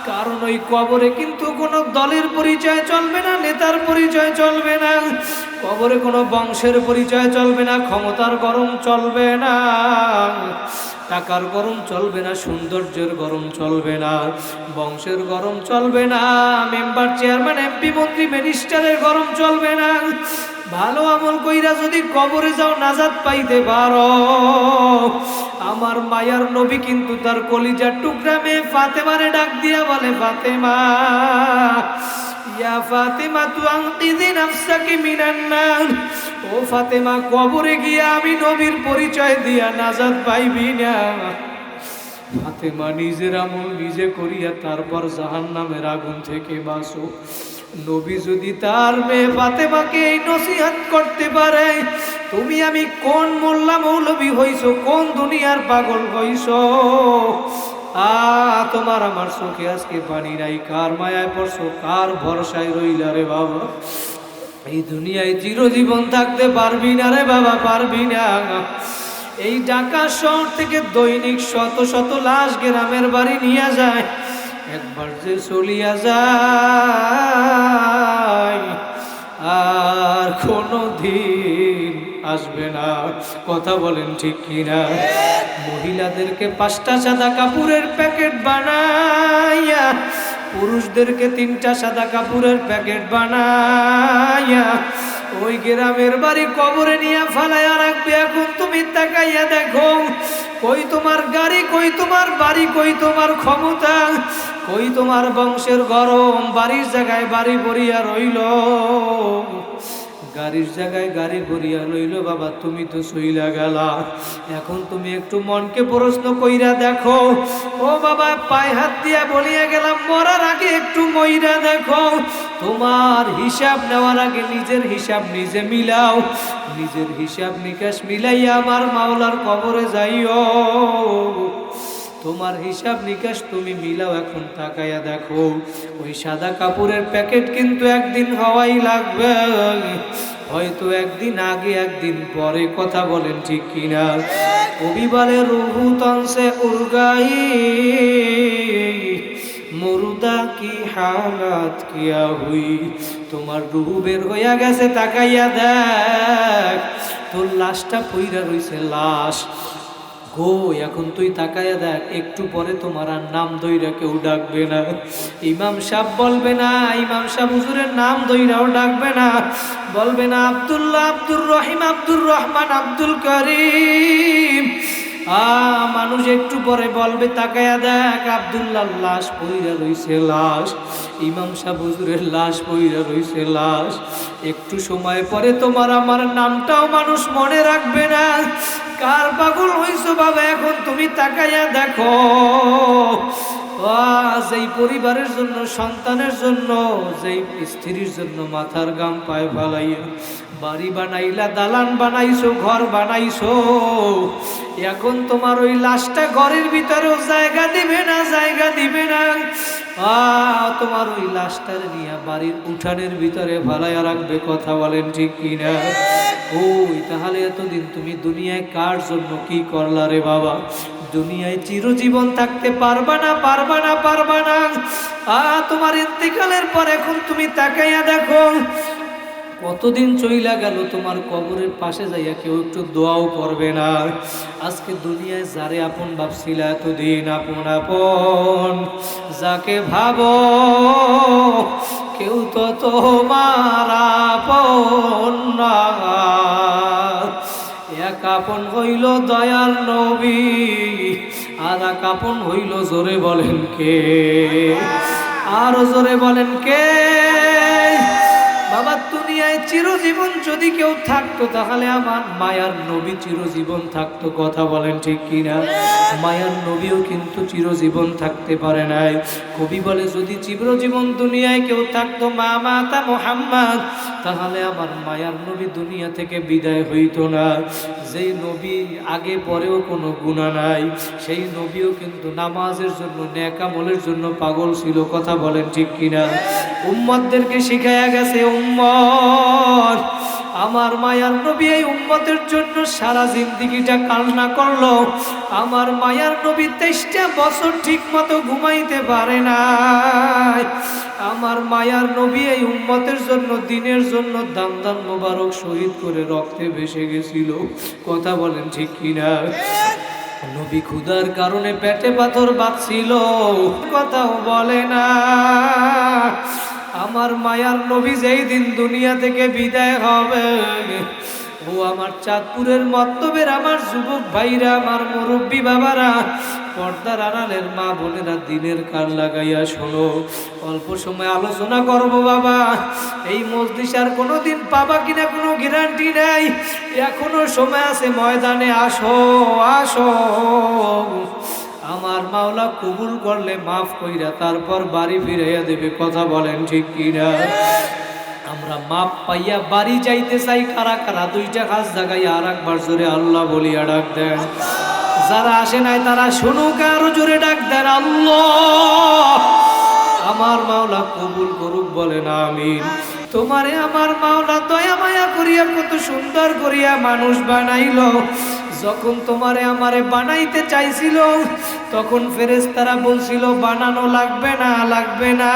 কারণ ওই কবরে কিন্তু কোনো দলের পরিচয় চলবে না, নেতার পরিচয় চলবে না, কবরে কোনো বংশের পরিচয় চলবে না, ক্ষমতার গরম চলবে না, টাকার গরম চলবে না, সৌন্দর্যের গরম চলবে না, বংশের গরম চলবে না, মেম্বার চেয়ারম্যান এমপি মন্ত্রী মিনিস্টারের গরম চলবে না। ভালো আমল কইরা যদি কবরে যাও নাজাত পাইতে পারো। আমার মায়ার নবী কিন্তু তার কলিজার টুকরা মেয়ে ফাতেমারে ডাক দিয়া বলে, ফাতেমা, ইয়া ফাতেমা তু আনকিযি নাফসাকি মিনান নার। ও ফাতেমা, কবরে গিয়া আমি নবীর পরিচয় দিয়া নাজাত পাইবি না। ফাতেমা নিজের আমল নিজে করিয়া তারপর জাহান্নামের আগুন থেকে বাঁচো। নবী যদি তার মেয়ে ফাতেমাকে এই নসিহত করতে পারে, তুমি আমি কোন মোল্লা মৌলবী হইছো, কোন দুনিয়ার পাগল হইছো। তোমার আমার চোখে আজকে পানি নাই। কার মায়ায় পড়ছো, কার ভরসায় রইলা রে বাবা? এই দুনিয়ায় চিরজীবন থাকতে পারবি না রে বাবা, পারবি না। এই ঢাকা শহর থেকে দৈনিক শত শত লাশ গ্রামের বাড়ি নিয়ে যায়। একবার যে চলিয়া যায় আর কোনো দিন আসবে না। কথা বলেন ঠিক কিনা? মহিলাদেরকে 5টা সাদা কাপড়ের প্যাকেট বানাইয়া, পুরুষদেরকে 3টা সাদা কাপড়ের প্যাকেট বানাইয়া ওই গ্রামের বাড়ি কবরে নিয়ে ফালাইয়া রাখবে। এখন তুমি তাকাইয়া দেখো, কই তোমার গাড়ি, কই তোমার বাড়ি, কই তোমার ক্ষমতা, কই তোমার বংশের গরম? বাড়ির জায়গায় বাড়ি ভরিয়া রইল, গাড়ির জায়গায় গাড়ি ভরিয়া রইল। বাবা, তুমি তো সইলা গেলা। এখন তুমি একটু মনকে প্রশ্ন কইরা দেখো। ও বাবা, পায়ে হাত দিয়া বলিয়া গেলাম, মরার আগে একটু মইরা দেখো। তোমার হিসাব নেওয়ার আগে নিজের হিসাব নিজে মিলাও। নিজের হিসাব নিকাশ মিলাইয়া আমার মাওলার কবরে যাইও। তোমার হিসাব নিকাশ তুমি মিলাও। এখন তাকাইয়া দেখো, ওই সাদা কাপড়ের প্যাকেট কিন্তু একদিন হওয়াই লাগবে। হয়তো একদিন আগে, একদিন পরে। কথা বলেন ঠিক কিনা? কবি বলে, রুহু তনসে উর্গাই মুর্দা কি হালাত কিয়া হুই। তোমার রুহু বের হইয়া গেছে, তাকাইয়া দেখ, তোর লাশটা পইরা রইছে, লাশ গো। এখন তুই তাকাইয়া দেখ, একটু পরে তোমার আর নাম ধইরা কেউ ডাকবে না। ইমাম সাহেব বলবে না, ইমাম সাহেব হুজুরের নাম ধইরাও ডাকবে না। বলবে না আব্দুল্লাহ, আব্দুর রহিম, আব্দুর রহমান, আব্দুল করিম। মানুষ একটু পরে বলবে, তাকাইয়া দেখ, আব্দুল্লাহর লাশ পইরা রইছে, লাশ। ইমাম সাহেব হুজুরের লাশ পইরা রইছে, লাশ। একটু সময় পরে তোমার আমার নামটাও মানুষ মনে রাখবে না। কার পাগল হইছো বাবা? এখন তুমি তাকাইয়া দেখো, যেই পরিবারের জন্য, সন্তানের জন্য, যেই স্ত্রীর জন্য মাথার গাম পায়ে ফালাইয়া বাড়ি বানাইলা, দালান বানাইছো, ঘর বানাইছো, এখন তোমার ওই লাশটা ঘরের ভিতরেও জায়গা দিবে না, জায়গা দিবে না। তোমার ওই লাশটার নিয়ে বাড়ির উঠানের ভিতরে ফালাইয়া রাখবে। কথা বলেন ঠিক কিনা? ওই তাহলে এতদিন তুমি দুনিয়ায় কার জন্য কি করলা রে বাবা? দুনিয়ায় চিরজীবন থাকতে পারবা না, পারবা না, পারবা না। তোমার ইন্তেকালের পর এখন তুমি তাকাইয়া দেখো, কতদিন চইলা গেল। তোমার কবরের পাশে যাইয়া কেউ একটু দোয়াও করবে না। আজকে দুনিয়ায় যারে আপন ভাবছিলা এতদিন, আপন আপন যাকে ভাবো, কেউ তো তোমার আপন না। এক আপন হইল দয়ার নবী, আর এক আপন হইল, জোরে বলেন কে? আর জোরে বলেন কে? বাবা, দুনিয়ায় চিরজীবন যদি কেউ থাকতো তাহলে আমার মায়ার নবী চিরজীবন থাকতো। কথা বলেন ঠিক কিনা? মায়ার নবীও কিন্তু চিরজীবন থাকতে পারে নাই। কবি বলে যদি চিরজীবন দুনিয়ায় কেউ থাকতো মা মাতা মুহাম্মদ, তাহলে আমার মায়ার নবী দুনিয়া থেকে বিদায় হইতো না। যেই নবী আগে পরেও কোনো গুনাহ নাই, সেই নবীও কিন্তু নামাজের জন্য, নেক আমলের জন্য পাগল ছিল। কথা বলেন ঠিক কিনা? উম্মতদেরকে শিখাইয়া গেছে, উম্মত আমার মায়ার নবী এই উম্মতের জন্য সারা জিন্দেগিটা কালনা করলো। আমার মায়ার নবী 23টা বছর ঠিক মতো ঘুমাইতে পারে না। আমার মায়ার নবী এই উম্মতের জন্য, দিনের জন্য দান দান মোবারক শহীদ করে রক্তে ভেসে গেছিল। কথা বলেন ঠিক কিনা? নবী ক্ষুধার কারণে পেটে পাথর বাঁধছিল, কথাও বলে না। আমার মায়ার নবী যেই দিন দুনিয়া থেকে বিদায় হবে, ও আমার চাঁদপুরের মত্তবের আমার যুবক ভাইরা, আমার মুরব্বী বাবারা, পর্দার আড়ালের মা বোনেরা, দিনের কান লাগাইয়া শোনো। অল্প সময় আলোচনা করবো বাবা। এই মজলিস আর কোনোদিন পাবা কিনা কোনো গ্যারান্টি নাই। এখনো সময় আছে, ময়দানে আসো আসো। আমার মাওলা কবুল করলে মাফ কইরা তারপর বাড়ি ফিরাইয়া দেবে। কথা বলেন ঠিক কিনা? আমরা মাপ পাইয়া বাড়ি যাইতে চাই। কারা কারা দুইটা কাজ জাগাইয়া আর একবার জোরে আল্লাহ বলিয়া ডাক দেন। যারা আসে নাই তারা শুনুক, আরো জোরে ডাক দেন আল্লাহ। আমার মাওলা কবুল করুক, বলেন আমিন। তোমারে আমার মাওলা দয়া মায়া করিয়া কত সুন্দর করিয়া মানুষ বানাইলো। যখন তোমারে আমারে বানাইতে চাইছিল, তখন ফেরেশতারা বলছিল বানানো লাগবে না, লাগবে না।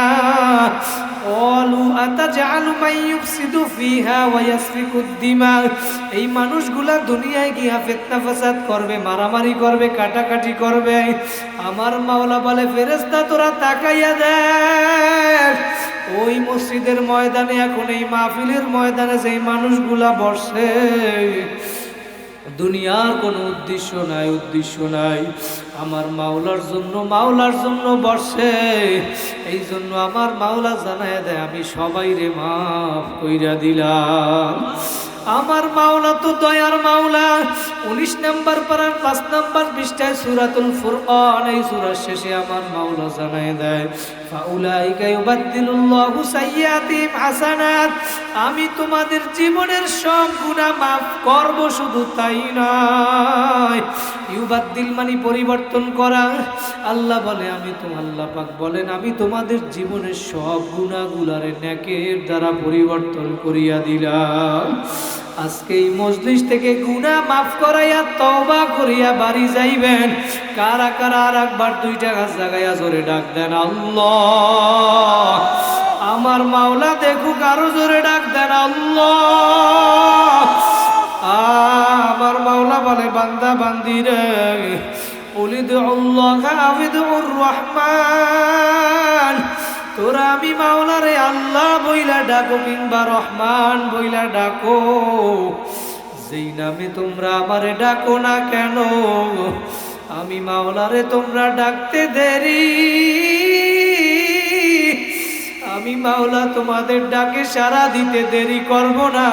অলু আতাজালু মাইয়ুফসিদু ফিহা ওয়া ইয়াসফিকুদ দিমা। এই মানুষগুলা দুনিয়ায় গিয়া ফিতনা ফাসাদ করবে, মারামারি করবে, কাটাকাটি করবে। আমার মাওলা বলে ফেরেশতা তোরা তাকাইয়া দেখ, ওই মসজিদের ময়দানে, এখন এই মাহফিলের ময়দানে যেই মানুষগুলা বসে, দুনিয়ার কোনো উদ্দেশ্য নাই, উদ্দেশ্য নাই। আমার মাওলার জন্য, মাওলার জন্য বসে। এই জন্য আমার মাওলা জানায় দেয় আমি সবাইরে মাফ কইরা দিলাম। আমার মাওলা তো দয়ার মাওলা। 19 নম্বর পারার 5 নম্বর পৃষ্ঠায় সূরাতুল ফুরকান, এই সূরার শেষে আমার মাওলা জানায় দেয় ফাউলাইকা ইউবাদদিলুল্লাহু সাইয়্যাতিহিম হাসানাত। আমি তোমাদের জীবনের সব গুনাহ মাফ করব, শুধু তাই নয়, ইউবাদদিল মানে পরিবর্তন করা। আল্লাহ বলে আমি তো, আল্লাহ পাক বলেন আমি তোমাদের জীবনের সব গুনাহগুলারে নেকের দ্বারা পরিবর্তন করিয়া দিলাম। আজকে এই মজলিস থেকে গুনাহ মাফ করাইয়া তওবা করিয়া বাড়ি যাইবেন। কারা কারা আর একবার দুইটা গাছ জাগাইয়া জোরে ডাক দেন আল্লাহ। আমার মাওলা দেখুক, আরো জোরে ডাক দেন আল্লাহ। আমার মাওলা বলে বান্দা বান্দিরে উলিদুল্লাহ আবিদুর রহমান, তোরা আমি মাওলারে আল্লাহ বইলা ডাকো কিংবা রহমান বইলা ডাকো। যেই নামে তোমরা আমারে ডাকো না কেন, আমি মাওলারে তোমরা ডাকতে দেরি, আমি মাওলা তোমাদের ডাকে সাড়া দিতে দেরি করব না।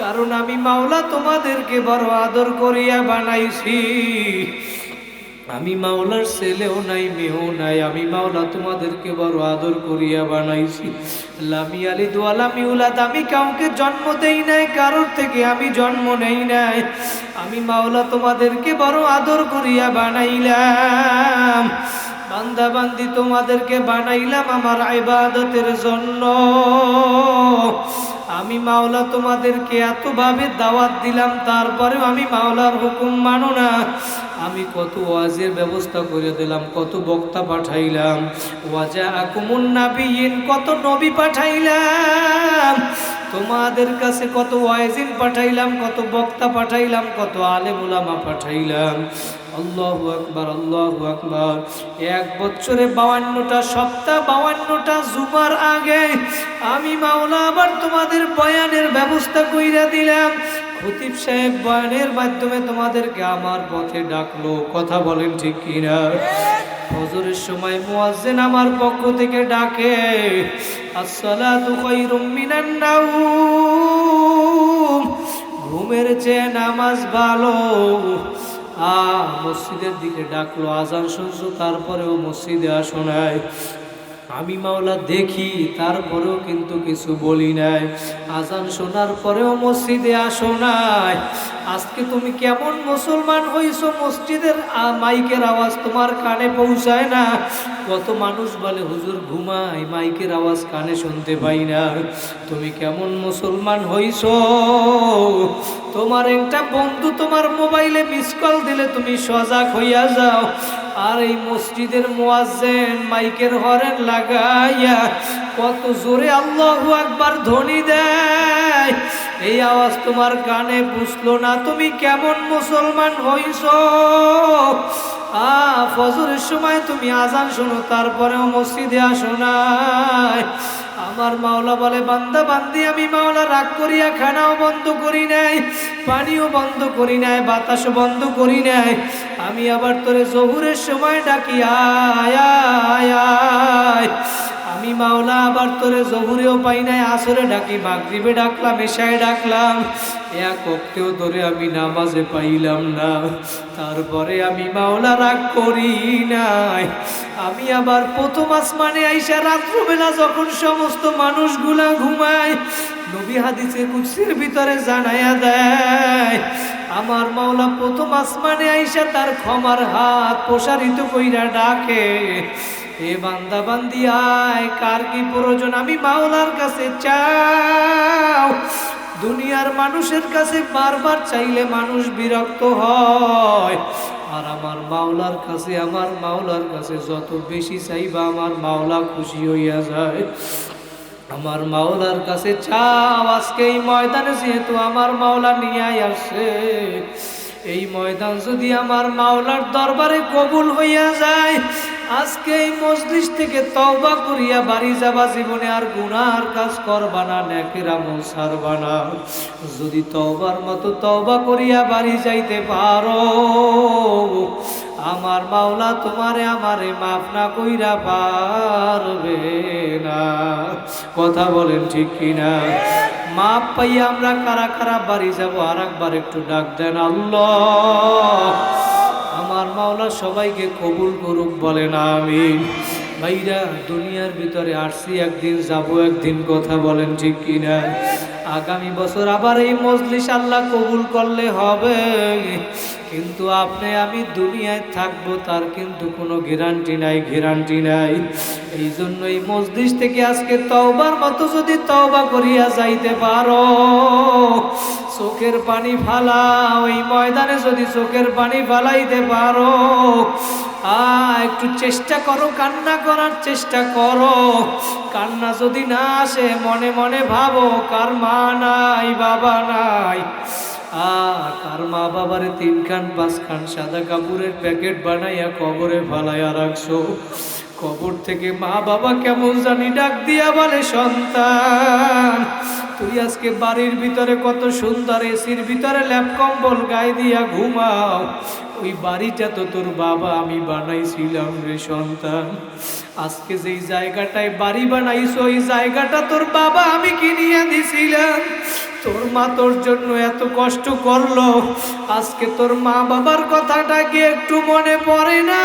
কারণ আমি মাওলা তোমাদেরকে বড় আদর করিয়া বানাইছি। আমি মাওলার ছেলেও নাই, মেয়েও নাই, আমি মাওলা তোমাদেরকে বড় আদর করিয়া বানাইছি। লামি আলি দোয়ালামি উলাদ, আমি কাউকে জন্ম দেই নাই, কারোর থেকে আমি জন্ম নেই নাই। আমি মাওলা তোমাদেরকে বড় আদর করিয়া বানাইলাম। বান্দা বান্দি তোমাদেরকে বানাইলাম আমার ইবাদতের জন্য। আমি মাওলা তোমাদেরকে এতভাবে দাওয়াত দিলাম, তারপরেও আমি মাওলার হুকুম মানো না। আমি কত ওয়াজের ব্যবস্থা করে দিলাম, কত বক্তা পাঠাইলাম, ওয়াজাআকুমুন নাবিয়্যিন, কত নবী পাঠাইলাম তোমাদের কাছে, কত ওয়াইজিন পাঠাইলাম, কত বক্তা পাঠাইলাম, কত আলেম উলামা পাঠাইলাম। আল্লাহু আকবার, আল্লাহু আকবার। 1 বছরে 52টা সপ্তাহ, 52টা জুমার আগে আমি মাওলা আবার তোমাদের বয়ানের ব্যবস্থা কইরা দিলাম। খতিব সাহেব বয়ানের মাধ্যমে তোমাদেরকে আমার পথে ডাকলো। কথা বলেন ঠিক কিনা? ফজরের সময় মুয়াজ্জিন আমার পক্ষ থেকে ডাকে, আসসালাতু খায়রুম মিনান নাওম, ঘুমের চেয়ে নামাজ ভালো। মসজিদের দিকে ডাকলো, আজান শুনছো তারপরেও মসজিদে আসো নাই। আমি মাওলা দেখি, তারপরেও কিন্তু কিছু বলি নাই। আজান শোনার পরেও মসজিদে আসো নাই। আজকে তুমি কেমন মুসলমান হইছো, মসজিদের মাইকের আওয়াজ তোমার কানে পৌঁছায় না। কত মানুষ বলে হুজুর ঘুমাই, মাইকের আওয়াজ কানে শুনতে পাই না। তুমি কেমন মুসলমান হইছো? তোমার একটা বন্ধু তোমার মোবাইলে মিস কল দিলে তুমি সজাগ হইয়া যাও। আর এই মসজিদের মুয়াজ্জিন মাইকের হরেন লাগাইয়া কত জোরে আল্লাহু আকবার ধ্বনি দেয়, এই আওয়াজ তোমার কানে পুছলো না। তুমি কেমন মুসলমান হইছো? ফজরের সময় তুমি আজান শোনো, তারপরেও মসজিদে আসো নাই। আমার মাওলা বলে, বান্দা বান্দি আমি মাওলা রাগ করিয়া খানাও বন্ধ করি নাই, পানিও বন্ধ করি নাই, বাতাসও বন্ধ করি নাই। আমি আবার তোরে জহুরের সময় ডাকি, আয় আয় আয়। আমি মাওলা আবার তোরে জহুরেও পাই নাই, আসরে ডাকি, মাগরিবে ডাকলাম, এশায় ডাকলাম, এক ওয়াক্তেও তোরে আমি নামাজে পাইলাম না। তারপরে আমি মাওলা রাগ করি নাই। আমি আবার প্রথম আসমানে আইসা রাত্রবেলা যখন সমস্ত মানুষগুলা ঘুমায়, নবী হাদিসে কুদসির ভিতরে জানায়া দেয়, আমার মাওলা প্রথম আসমানে আইসা তার ক্ষমার হাত প্রসারিত কইরা ডাকে, এ বান্দা বান্দি আয়, কার কি প্রয়োজন আমি মাওলার কাছে চাও। দুনিয়ার মানুষের কাছে বারবার চাইলে মানুষ বিরক্ত হয়, আর আমার মাওলার কাছে যত বেশি চাইবা আমার মাওলা খুশি হইয়া যায়। আমার মাওলার কাছে চাও। আজকে এই ময়দানে যেহেতু আমার মাওলা নিয়ে আসে, এই ময়দান যদি আমার মাওলার দরবারে কবুল হইয়া যায়, আজকে এই মজলিস থেকে তওবা করিয়া বাড়ি যাবা, জীবনে আর গুনার কাজ করবা না, নেকের আমল ছাড়বা না। যদি তওবার মতো তওবা করিয়া বাড়ি যাইতে পারো, আমার মাওলা তোমারে আমারে মাফ না কইরা পারবে না। কথা বলেন ঠিক কিনা? মাপ পাইয়া আমরা কারা কারা বাড়ি যাবো? আর একবার একটু ডাক দেন, আল্লাহ। আমার মাওলা সবাইকে কবুল করুক, বলেন আমিন। ভাইরা, দুনিয়ার ভিতরে আসছি একদিন, যাব একদিন, কথা বলেন ঠিক কিনা? আগামী বছর আবার এই মজলিস আল্লাহ কবুল করলে হবে, কিন্তু আপনি আমি দুনিয়ায় থাকবো তার কিন্তু কোনো গ্যারান্টি নাই। এই জন্য এই মজলিস থেকে আজকে তওবার মতো যদি তওবা করিয়া যাইতে পারো, চোখের পানি ফালাও। এই ময়দানে যদি চোখের পানি ফালাইতে পারো, একটু চেষ্টা করো, কান্না করার চেষ্টা করো। কান্না যদি না আসে, মনে মনে ভাবো, কার মা নাই, বাবা নাই, কার মা বাবারে 3 খান 5 খান সাদা কাপড়ের প্যাকেট বানাইয়া কবরে ফালাইয়া রাখছো। কবর থেকে মা বাবা কেমন জানি ডাক দিয়া বলে, সন্তান তুই আজকে বাড়ির ভিতরে কত সুন্দর এসির ভিতরে ল্যাপ কম্বল গায়ে দিয়া ঘুমাও, ওই বাড়িটা তো তোর বাবা আমি বানাইছিলাম রে সন্তান। আজকে যেই জায়গাটায় বাড়ি বানাইছো, ওই জায়গাটা তোর বাবা আমি কিনিয়া দিছিলাম। তোর মা তোর জন্য এত কষ্ট করলো, আজকে তোর মা বাবার কথাটা কি একটু মনে পড়ে না?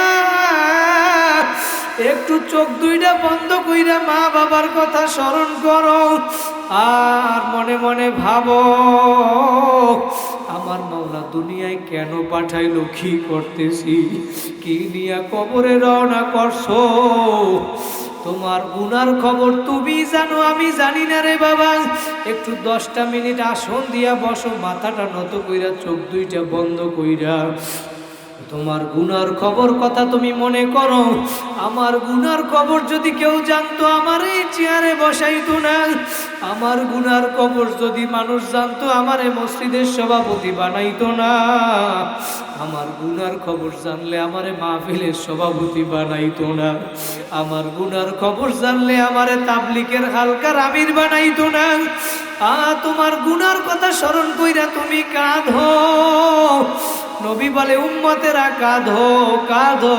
একটু চোখ দুইটা বন্ধ কইরা মা বাবার কথা স্মরণ করো, আর মনে মনে ভাবো, আমার মাওলা দুনিয়ায় কেন পাঠাইলো, কি করতেছি, কি নিয়ে কবরে রওনা করছো। তোমার গুনার খবর তুমি জানো, আমি জানি না রে বাবা। একটু 10টা মিনিট আসন দিয়া বসো, মাথাটা নত কইরা, চোখ দুইটা বন্ধ কইরা তোমার গুনার খবর কথা তুমি মনে করো। আমার গুনার খবর যদি কেউ জানতো, আমার এই চেয়ারে বসাইতো না। আমার গুনার খবর যদি মানুষ জানতো, আমারে মসজিদের সভাপতি বানাইতো না। আমার গুনার খবর জানলে আমারে মাহফিলের সভাপতি বানাইতো না। আমার গুনার খবর জানলে আমারে তাবলিগের হালকার আমির বানাইতো না। তোমার গুনার কথা স্মরণ কইরা তুমি কাঁদো। নবী বলে, উম্মতেরা কাঁদো কাঁদো,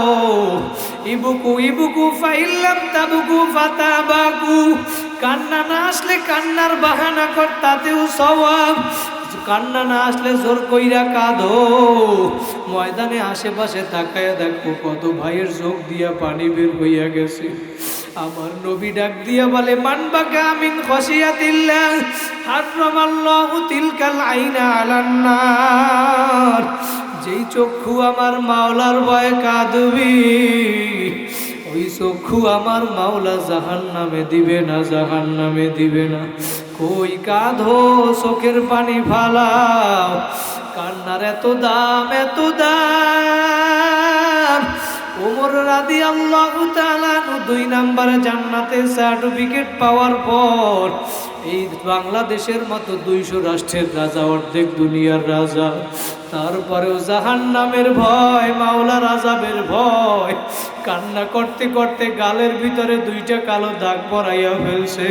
ইবুকু ইবুকু ফাইল্লাম তাবুকু ফাতাবাকু, কান্না না আসলে কান্নার বাহানা কর, তাতেও সওয়াব। কান্না না আসলে জোর কইরা কাঁদো। ময়দানে আশেপাশে তাকায়া দেখো কত ভাইয়ের চোখ দিয়া পানি বের হইয়া গেছে। আমার নবী ডাক দিয়া বলে, মান বাকা মিন খশিয়াতিল্লাহ হারামাল্লাহু তিলকাল আইনা আলান নার। যেই চক্ষু আমার মাওলার ভয়ে কাঁদবি, ওই চক্ষু আমার মাওলা জাহান্নামে দিবে না, জাহান্নামে দিবে না। কই কাঁধো, চোখের পানি ফালাও। কান্নার এত দাম, এত দাম। ওমর রাদিয়াল্লাহু তাআলা 2 নম্বরে জান্নাতে সার্টিফিকেট পাওয়ার পর এই বাংলাদেশের মতো 200 রাষ্ট্রের রাজা, অর্ধেক দুনিয়ার রাজা, তারপরেও জাহান্নামের ভয়, মাওলার আযাবের ভয়, কান্না করতে করতে গালের ভিতরে 2টা কালো দাগ পরাইয়া ফেলছে।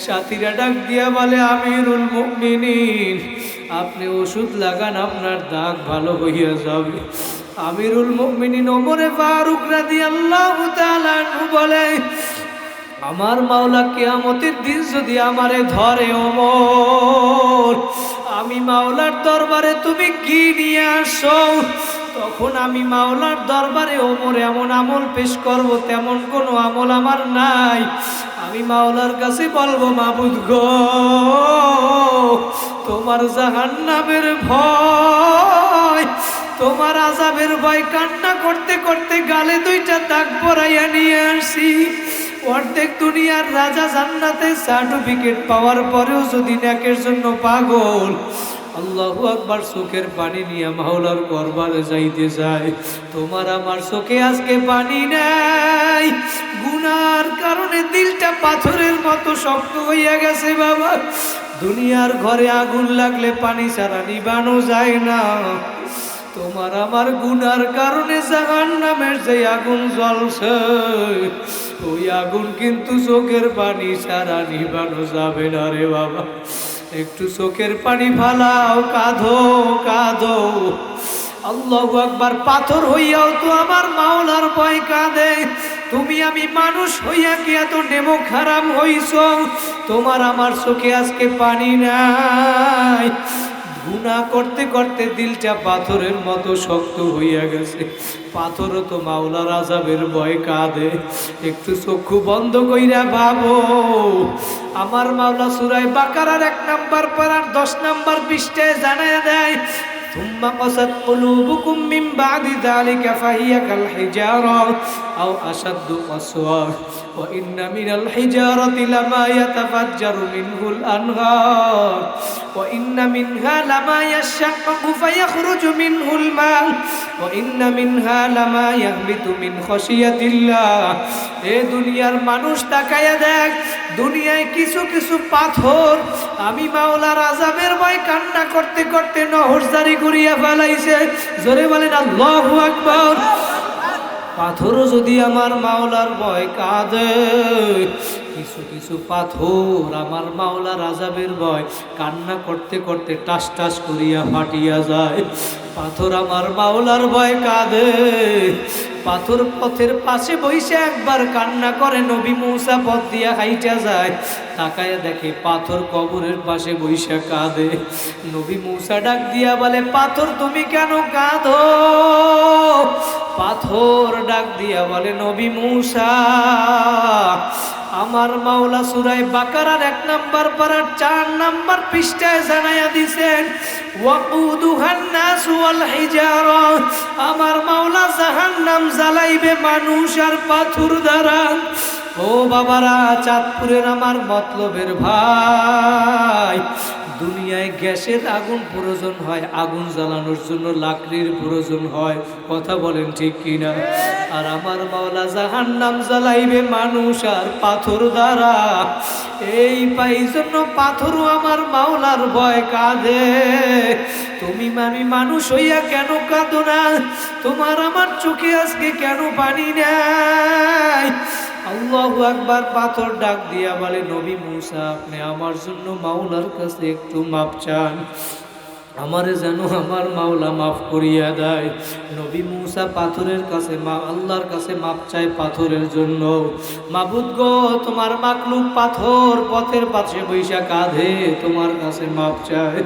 সাথীরা ডাক দিয়া বলে, আমিরুল মুমিনিন, আপনি ওষুধ লাগান, আপনার দাগ ভালো হইয়া যাবে। আমিরুল মুমিনিন ওমরে ফারুক রাদিয়াল্লাহু তাআলা বলে, আমার মাওলা কিয়ামতের দিন যদি আমারে ধরে ওমর, আমি মাওলার দরবারে তুমি কি নিয়ে আসো, তখন আমি মাওলার দরবারে ওমর এমন আমল পেশ করব, তেমন কোনো আমল আমার নাই। আমি মাওলার কাছে বলবো, মাবুদ গো, তোমার জাহান্নামের ভয়, তোমার আযাবের ভয়, কান্না করতে করতে গালে 2টা দাগ পরাইয়া নিয়ে আসি। অর্ধেক দুনিয়ার রাজা জান্নাতে সার্টিফিকেট পাওয়ার পরেও যদি নেকের জন্য পাগল, আল্লাহু আকবার, চোখের পানি নিয়ে মাওলার দরবারে যাইতে যায়। তোমার আমার চোখে আজকে পানি নাই, গুনার কারণে দিলটা পাথরের মতো শক্ত হইয়া গেছে। বাবা, দুনিয়ার ঘরে আগুন লাগলে পানি ছাড়া নিবানো যায় না। তোমার আমার গুনার কারণে জাহান্নামের যে আগুন জ্বলছে, ওই আগুন কিন্তু চোখের পানি ছাড়া নিবানো যাবে না রে বাবা। একটু চোখের পানি ফালাও, কাঁদো কাঁদো। আল্লাহু আকবার। পাথর হইয়াও তো আমার মাওলার ভয় কাঁদে। তুমি আমি মানুষ হইয়া কি এত নেমক হারাম হইছ? তোমার আমার চোখে আজকে পানি নাই। গুনাহ করতে করতে দিলটা পাথরের মতো শক্ত হইয়া গেছে। পাথরও তো মাওলার আযাবের ভয় কাঁদে। একটু চক্ষু বন্ধ কইরা ভাবো, আমার মাওলা সূরা বাকারার 1 নম্বর পারার 10 নম্বর পৃষ্ঠায় জানায়া দেয়, ثم قست قلوبكم من بعد ذلك فهي كالحجارة أو أشد قسوة وإن من الحجارة لما يتفجر منه الأنهار وإن منها لما يشقق فيخرج منه الماء وإن منها لما يهبط من خشية الله। এ দুনিয়ার মানুষ তাকায়া দেখ, দুনিয়ায় কিছু কিছু পাথর আমি মাওলার আযাবের ভয় কান্না করতে করতে নহর জারি করিয়া ফেলাইছে। জোরে বলেন আল্লাহু আকবার। পাথরও যদি আমার মাওলার ভয় কাঁদে, কিছু কিছু পাথর আমার মাওলার আযাবের ভয় কান্না করতে করতে টাস টাস করিয়া ফাটিয়া যায়। পাথর আমার মাওলার ভয় কাঁদে। পাথর পথের পাশে বইসে একবার কান্না করে। নবী মূসা পথ দিয়া হাইটা যায়, তাকায়া দেখে পাথর কবরের পাশে বইসা কাঁদে। নবী মূসা ডাক দিয়া বলে, পাথর তুমি কেন কাঁদো? পাথর ডাক দিয়া বলে, নবী মূসা, আমার মাওলা সূরা বাকারার 1 নম্বর পারার 4 নম্বর পৃষ্ঠায় জানায়া দিবেন, ওয়াকুদুহান নাস ওয়াল হিজারা, আমার মাওলা জাহান্নাম জ্বালাইবে মানুষ আর পাথর দ্বারা। ও বাবারা, চাঁদপুরের আমার মতলবের ভাই, দুনিয়ায় গ্যাসের আগুন প্রয়োজন হয়, আগুন জ্বালানোর জন্য লাকড়ির প্রয়োজন হয়। কথা বলেন ঠিক কিনা? আর আমার মাওলা জাহান্নাম জ্বালাইবে মানুষ আর পাথর দ্বারা। এই জন্য পাথরও আমার মাওলার ভয় কাঁদে। তুমি আমি মানুষ হইয়া কেন কাঁদো না? তোমার আমার চোখে আজকে কেন পানি নাই? আল্লাহু আকবার। পাথর ডাক দিয়া বলে, নবী মূসা, আপনি আমার জন্য মাওলার কাছে একটু মাপ চান। আমারে যেন আমার মাওলা মাফ করিয়া দেয়। নবী মুসা পাথরের কাছে আল্লাহর কাছে মাপ চায় পাথরের জন্য। মাবুদ গো, তোমার মাকলুক পাথর পথের পাশে বৈশা কাঁধে তোমার কাছে মাপ চায়।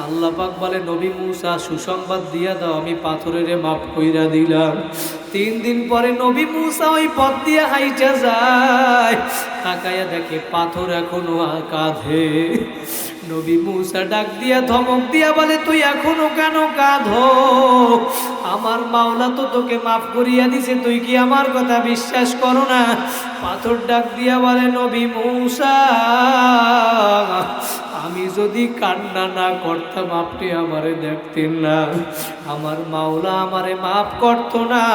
আল্লাহ পাক বলে, নবী মুসা সুসংবাদ দিয়া দাও, আমি পাথরের মাফ কইরা দিলাম। 3 দিন পরে নবী মুসা ওই পথ দিয়ে হাইটা যায়, তাকায়া দেখে পাথর এখনো কাঁধে। নবী মুসা ডাক দিয়া ধমক দিয়া বলে, তুই এখনো কেন কাঁধো? আমার মাওলা তো তোকে মাফ করিয়া দিছে, তুই কি আমার কথা বিশ্বাস করো না? পাথর ডাক দিয়া বলে, নবী মুসা, আমি যদি কান্না না করতাম আপনি আমারে দেখতেন না, আমার মাওলা আমারে মাফ করতো না।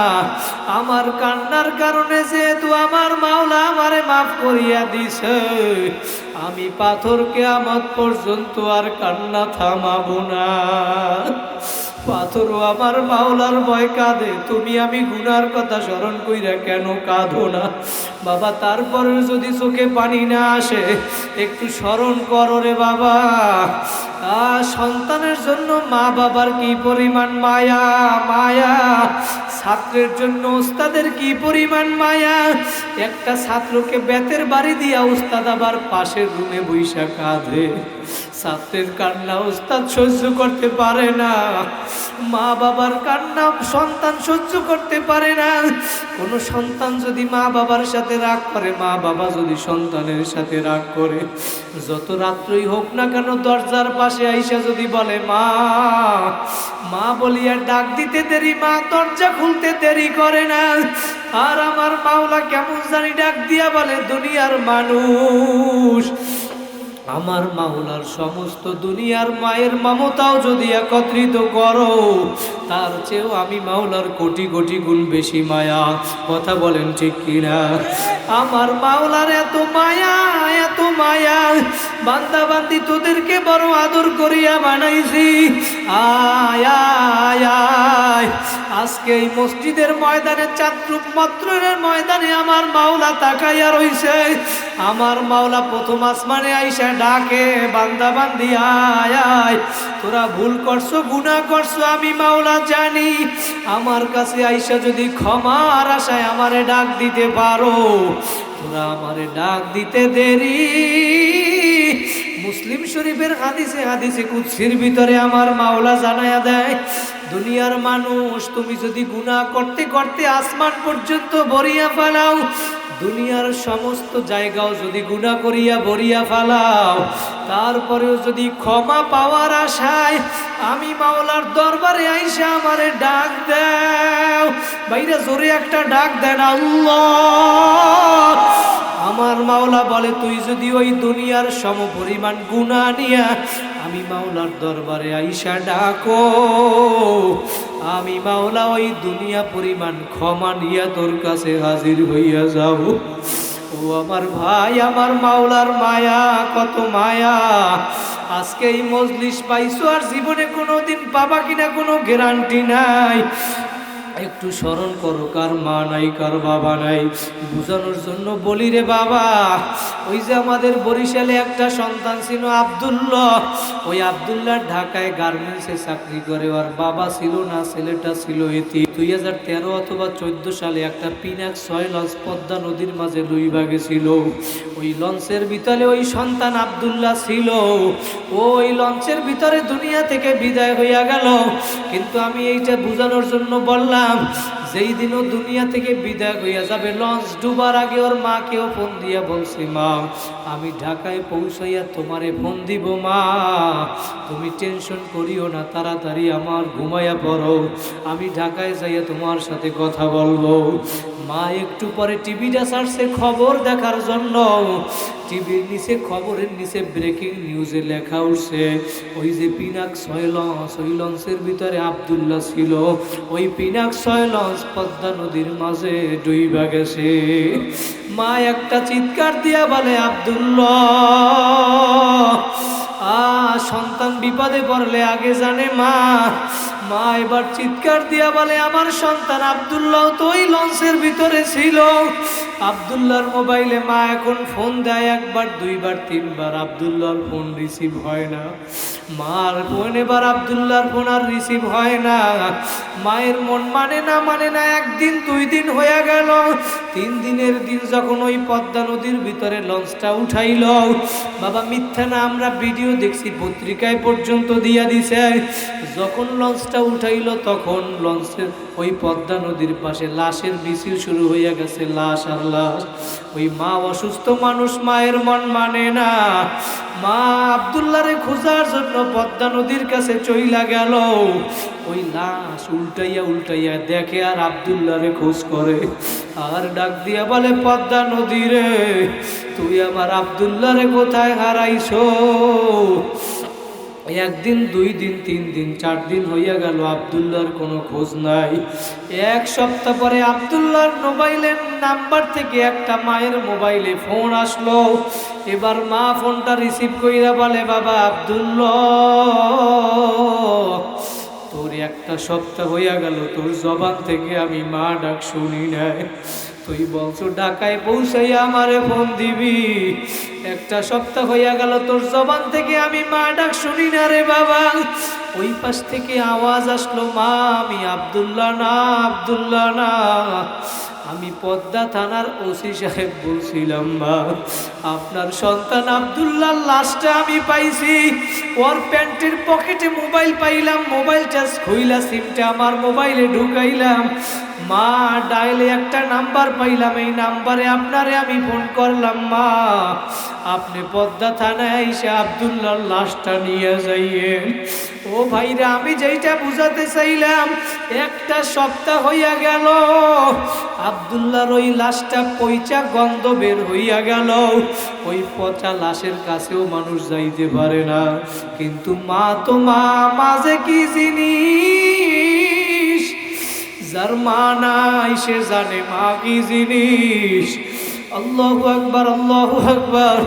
আমার কান্নার কারণে যেহেতু আমার মাওলা আমারে মাফ করিয়া দিছে, আমি পাথর কিয়ামত পর্যন্ত আর কান্না থামাবো না। পাথরও আমার মাওলার ভয় কাঁদে, তুমি আমি গুনার কথা স্মরণ কইরা কেন কাঁদো না? বাবা, তারপরে যদি চোখে পানি না আসে একটু স্মরণ করো রে বাবা। সন্তানের জন্য মা বাবার কি পরিমাণ মায়া, মায়া ছাত্রের জন্য উস্তাদের কি পরিমাণ মায়া। একটা ছাত্রকে বেতের বাড়ি দিয়া উস্তাদ আবার পাশের রুমে বৈশা কাঁদে। ছাত্রের কান্না উস্তাদ সহ্য করতে পারে না, মা বাবার কান্না সন্তান সহ্য করতে পারে না। কোনো সন্তান যদি মা বাবার সাথে রাগ করে, মা বাবা যদি সন্তানের সাথে রাগ করে, যত রাত্রই হোক না কেন দরজার পাশে আইসা যদি বলে মা, মা বলিয়া ডাক দিতে দেরি, মা দরজা খুলতে দেরি করে না। আর আমার মাওলা কেমন জানি ডাক দিয়া বলে, দুনিয়ার মানুষ, আমার মাওলার সমস্ত দুনিয়ার মায়ের মমতাও যদি একত্রিত করো, তার চেয়েও আমি মাওলার কোটি কোটি গুণ বেশি মায়া। কথা বলেন ঠিক কিনা? আমার মাওলার এত মায়া, এত মায়া, বান্দা বান্দি তোদেরকে বড় আদর করিয়া বানাইছি। আয় আয় আয়, আজকে এই মসজিদের ময়দানে, চাঁদরূপ মত্রের ময়দানে আমার মাওলা তাকাইয়া রইছে। আমার মাওলা প্রথম আসমানে আইসা ডাকে, বান্দা বান্দি আয় আয়, তোরা ভুল করছো, গুনাহ করছো, আমি মাওলা জানি। আমার কাছে আইসা যদি ক্ষমার আশায় আমারে ডাক দিতে পারো, তোরা আমারে ডাক দিতে দেরি। মুসলিম শরীফের হাদিসে কুদসির ভিতরে আমার মাওলা জানায়া দেয়, দুনিয়ার মানুষ, তুমি যদি গুনাহ করতে করতে আসমান পর্যন্ত ভরিয়া ফেলাও, দুনিয়ার সমস্ত জায়গাও যদি গুনাহ করিয়া ভরিয়া ফেলাও, তারপরেও যদি ক্ষমা পাওয়ার আশায় আমি মাওলার দরবারে আইসা আমারে ডাক দাও, বাইরে জোরে একটা ডাক দেন, আল্লাহ। আমার মাওলা বলে, তুই যদি ওই দুনিয়ার সমপরিমাণ গুনাহ নিয়া আমি মাওলার দরবারে আইসা ডাকো, আমি মাওলা ওই দুনিয়া পরিমাণ ক্ষমা নিয়া তোর কাছে হাজির হইয়া যাব। ও আমার ভাই, আমার মাওলার মায়া, কত মায়া। আজকে এই মজলিস পাইছো, আর জীবনে কোনোদিন পাবা কিনা কোনো গ্যারান্টি নাই। একটু স্মরণ করো, কার মা নাই, কার বাবা নাই, বুঝানোর জন্য বলি রে বাবা। ওই যে আমাদের বরিশালে একটা সন্তান ছিল আব্দুল্লাহ, ওই আব্দুল্লাহ ঢাকায় গার্মেন্টসে চাকরি করে, আর বাবা ছিল না, ছেলেটা ছিল এতি। 2013 অথবা 14 সালে একটা পিনাক 6 লঞ্চ পদ্মা নদীর মাঝে লইবা গেছিল। ওই লঞ্চের ভিতরে ওই সন্তান আব্দুল্লাহ ছিল। ওই লঞ্চের ভিতরে দুনিয়া থেকে বিদায় হইয়া গেল। কিন্তু আমি এইটা বুঝানোর জন্য বললাম, যেই দিনও দুনিয়া থেকে বিদায় হইয়া যাবে, লঞ্চ ডুবার আগে ওর মাকেও ফোন দিয়া বলছি, মা আমি ঢাকায় পৌঁছাইয়া তোমারে ফোন দিব, মা তুমি টেনশন করিও না, তাড়াতাড়ি আমার ঘুমাইয়া পড়ো, আমি ঢাকায় যাইয়া তোমার সাথে কথা বলবো। মা একটু পরে টিভিটা ছাড়ছে খবর দেখার জন্য। টিভির নিচে, খবরের নিচে ব্রেকিং নিউজে লেখা উঠছে, ওই যে পিনাক 6 লঞ্চ, ওই লঞ্চের ভিতরে আব্দুল্লাহ ছিল, ওই পিনাক 6 লঞ্চ পদ্মা নদীর মাঝে ডুইবা গেছে। মা একটা চিৎকার দিয়া বলে, আব্দুল্লাহ। সন্তান বিপদে পড়লে আগে জানে মা। মা এবার চিৎকার দিয়া বলে, আমার সন্তান আব্দুল্লাহ তো ওই লঞ্চের ভিতরে ছিল। আব্দুল্লাহর মোবাইলে মা এখন ফোন দেয়, 1 বার 2 বার 3 বার, আব্দুল্লাহর ফোন রিসিভ হয় না। মার ফোন এবার আব্দুল্লাহর ফোন আর রিসিভ হয় না। মায়ের মন মানে না, একদিন 2 দিন হয়ে গেল। 3 দিনের দিন যখন ওই পদ্মা নদীর ভিতরে লঞ্চটা উঠাইল, বাবা মিথ্যা না, আমরা ভিডিও দেখছি, পত্রিকায় পর্যন্ত দিয়া দিছে। যখন লঞ্চটা উঠাইল তখন লঞ্চের ওই পদ্মা নদীর পাশে লাশের মিছিল শুরু হইয়া গেছে, লাশ আর লাশ। ওই মা অসুস্থ মানুষ, মায়ের মন মানে না। মা আব্দুল্লাহরে খোঁজার জন্য পদ্মা নদীর কাছে চইলা গেল। ওই লাশ উল্টাইয়া দেখে আর আব্দুল্লাহরে খোঁজ করে, আর ডাক দিয়া বলে, পদ্মা নদী রে, তুই আমার আব্দুল্লাহরে কোথায় হারাইছো? 1 দিন 2 দিন 3 দিন 4 দিন হইয়া গেল, আব্দুল্লাহর কোনো খোঁজ নাই। 1 সপ্তাহ পরে আব্দুল্লাহর মোবাইলের নাম্বার থেকে একটা মায়ের মোবাইলে ফোন আসলো। এবার মা ফোনটা রিসিভ কইরা বলে, বাবা আব্দুল্লাহ, তোর 1 সপ্তাহ হইয়া গেল, তোর জবান থেকে আমি মা ডাক শুনি নাই। তুই বলছো ঢাকায় পৌঁছাইয়া আমারে ফোন দিবি। 1 সপ্তাহ হইয়া গেল, তোর জবান থেকে আমি মা ডাক শুনি না রে বাবা। ওই পাশ থেকে আওয়াজ আসলো, মা আমি আব্দুল্লাহ না, আমি পদ্মা থানার ওসি সাহেব বলছিলাম। মা, আপনার সন্তান আব্দুল্লাহর লাশটা আমি পাইছি। ওর প্যান্টের পকেটে মোবাইল পাইলাম, মোবাইলটা খুইলা সিমটা আমার মোবাইলে ঢুকাইলাম। মা, ডায়ালে একটা নাম্বার পাইলাম, এই নাম্বারে আপনারে আমি ফোন করলাম। মা, আপনি পদ্মা থানায় এসে আব্দুল্লাহর লাশটা নিয়ে যাইয়েন। ও ভাইরা, আমি যেইটা বুঝাতে চাইলাম, 1 সপ্তাহ হইয়া গেল, আব্দুল্লাহর ওই লাশটা পইচা গন্ধ বের হইয়া গেল। ওই পচা লাশের কাছেও মানুষ যাইতে পারে না। কিন্তু মা তো মা, মাঝে কি জিনিস, যার মা নাই সে জানে মা কি জিনিস। আল্লাহু আকবার, আল্লাহু আকবার।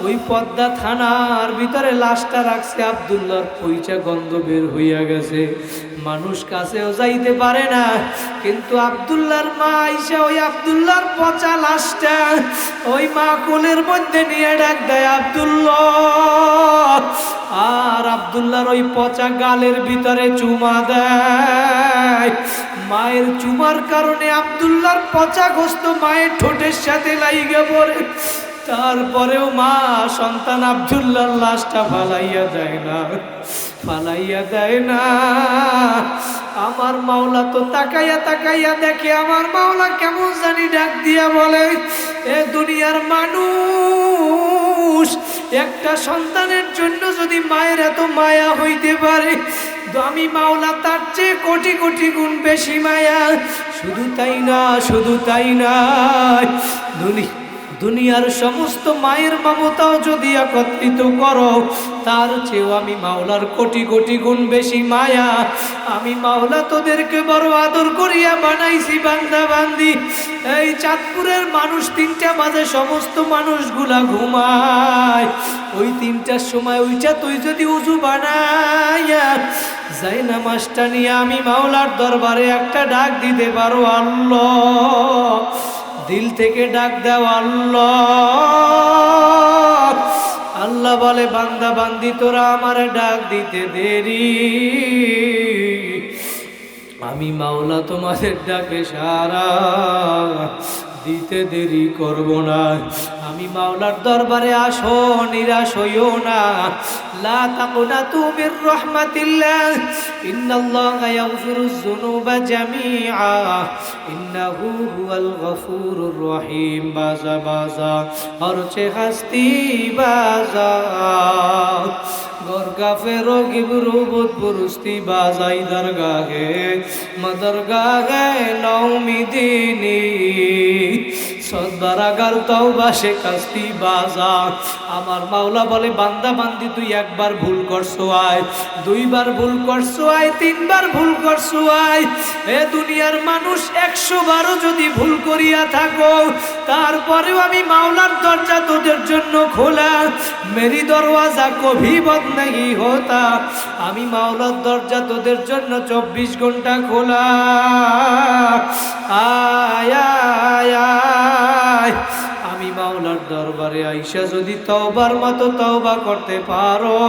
ওই পদ্মা থানার ভিতরে লাশটা রাখছে, আব্দুল্লাহর পইচা গন্ধ বের হইয়া গেছে, মানুষ কাছেও যাইতে পারে না। কিন্তু আব্দুল্লাহর মা আইসা ওই আব্দুল্লাহর পচা লাশটা ওই মা কোলের মধ্যে নিয়ে ডাক দেয়, আব্দুল্লাহ। আর আব্দুল্লাহর ওই পচা গালের ভিতরে চুমা দেয়। মায়ের চুমার কারণে আব্দুল্লাহর পচা গোস্ত মায়ের ঠোঁটের সাথে লাইগা পড়ে। তারপরেও মা সন্তান আব্দুল্লাহর লাশটা ফালাইয়া দেয় না। আমার মাওলা তো তাকাইয়া দেখে, আমার মাওলা কেমন জানি ডাক দিয়া বলে, এ দুনিয়ার মানুষ, একটা সন্তানের জন্য যদি মায়ের এত মায়া হইতে পারে, তো আমি মাওলা তার চেয়ে কোটি কোটি গুণ বেশি মায়া। শুধু তাই না, দুনিয়ার সমস্ত মায়ের মমতাও যদি একত্রিত করো, তার চেয়েও আমি মাওলার কোটি কোটি গুণ বেশি মায়া। আমি মাওলা তোদেরকে বড় আদর করিয়া বানাইছি বান্দা বান্দি। এই চাঁদপুরের মানুষ 3টা বাজে সমস্ত মানুষগুলা ঘুমায়। ওই 3টার সময় ওইটা তুই যদি উজু বানাইয়া যাই নামাজটা নিয়ে আমি মাওলার দরবারে একটা ডাক দিতে পারো, আল্লাহ, দিল থেকে ডাক দাও, আল্লাহ। আল্লাহ বলে, বান্দা বান্দি তোরা আমারে ডাক দিতে দেরি, আমি মাওলা তোমাদের ডাকে সারা দিতে দেরি করব না। আমি মাওলার দরবারে আসো, নিরাশ হইও না। লা তাকুনাতু মির রাহমাতিল্লাহ, ইন্নাল্লাহা ইয়াগফিরুয যুনুবা জামিআ, ইন্নাহু হুয়াল গফুরুর রহিম। বাজা হরছে হাস্তি বাজা, গরগা ফেরো গিবরু বুত পুরুস্তি বাজাই দরগাহে, মদরগাহে নৌমিদিনী, সদবারাগার তওবা সে কাস্তি বাজা। আমার মাওলা বলে, বান্দা বান্দি তুই 1 বার ভুল করছো আয়, 2 বার ভুল করছো আয়, 3 বার ভুল করছো আয়। এ দুনিয়ার মানুষ 100 বারও যদি ভুল করিয়া থাকো, তারপরেও আমি মাওলার দরজা তোদের জন্য খোলা। মেরি দরওয়াজা কভি বন্ধ नहीं होता, আমি মাওলার দরজা তোদের জন্য 24 ঘন্টা খোলা। আয় আয় আয়, আমি মাওলার দরবারে দরবারে আইসা যদি তওবার মতো তওবা করতে পারো,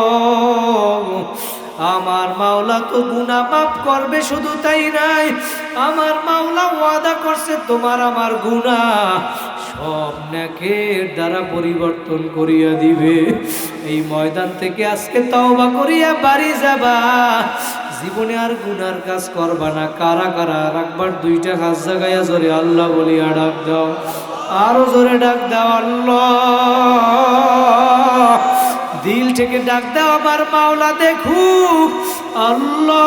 আমার মাওলা তো গুনাহ মাফ করবে। শুধু তাই নাই, আমার মাওলা ওয়াদা করছে তোমার আমার গুনাহ সব নেকের দ্বারা পরিবর্তন করিয়া দিবে। এই ময়দান থেকে আজকে তওবা করিয়া বাড়ি যাবা, জীবনে আর গুনার কাজ করবা না। কারা কারা রাখবার দুইটা কাজ জাগাইয়া জোরে আল্লাহ বলিয়া ডাক দাও, আরো জোরে ডাক দাও আল্লাহ। দিল থেকে ডাক দাও, আমার মাওলা দেখুক আল্লাহ,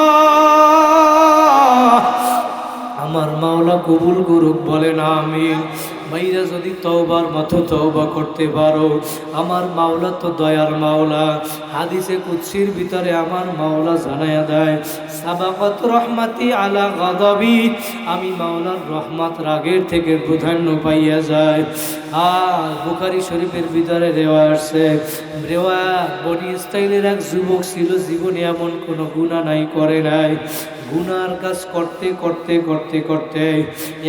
আমার মাওলা কবুল করুক, বলেন আমিন। ভাইরা যদি তওবার মতো তওবা করতে পারো, আমার মাওলা তো দয়ার মাওলা। হাদিসে কুদসির ভিতরে আমার মাওলা জানায়া দেয়, সাবাকাত রহমাতি আলা গাদাবি, আমি মাওলার রহমত রাগের থেকে প্রাধান্য পাইয়া যায়। আর বুখারী শরীফের ভিতরে রেওয়ায়াত আছে, রেওয়ায়াত বনি ইসরাইলের এক যুবক ছিল, জীবনে এমন কোনো গুনাহ নাই করে নাই। গুনার কাজ করতে করতে করতে করতে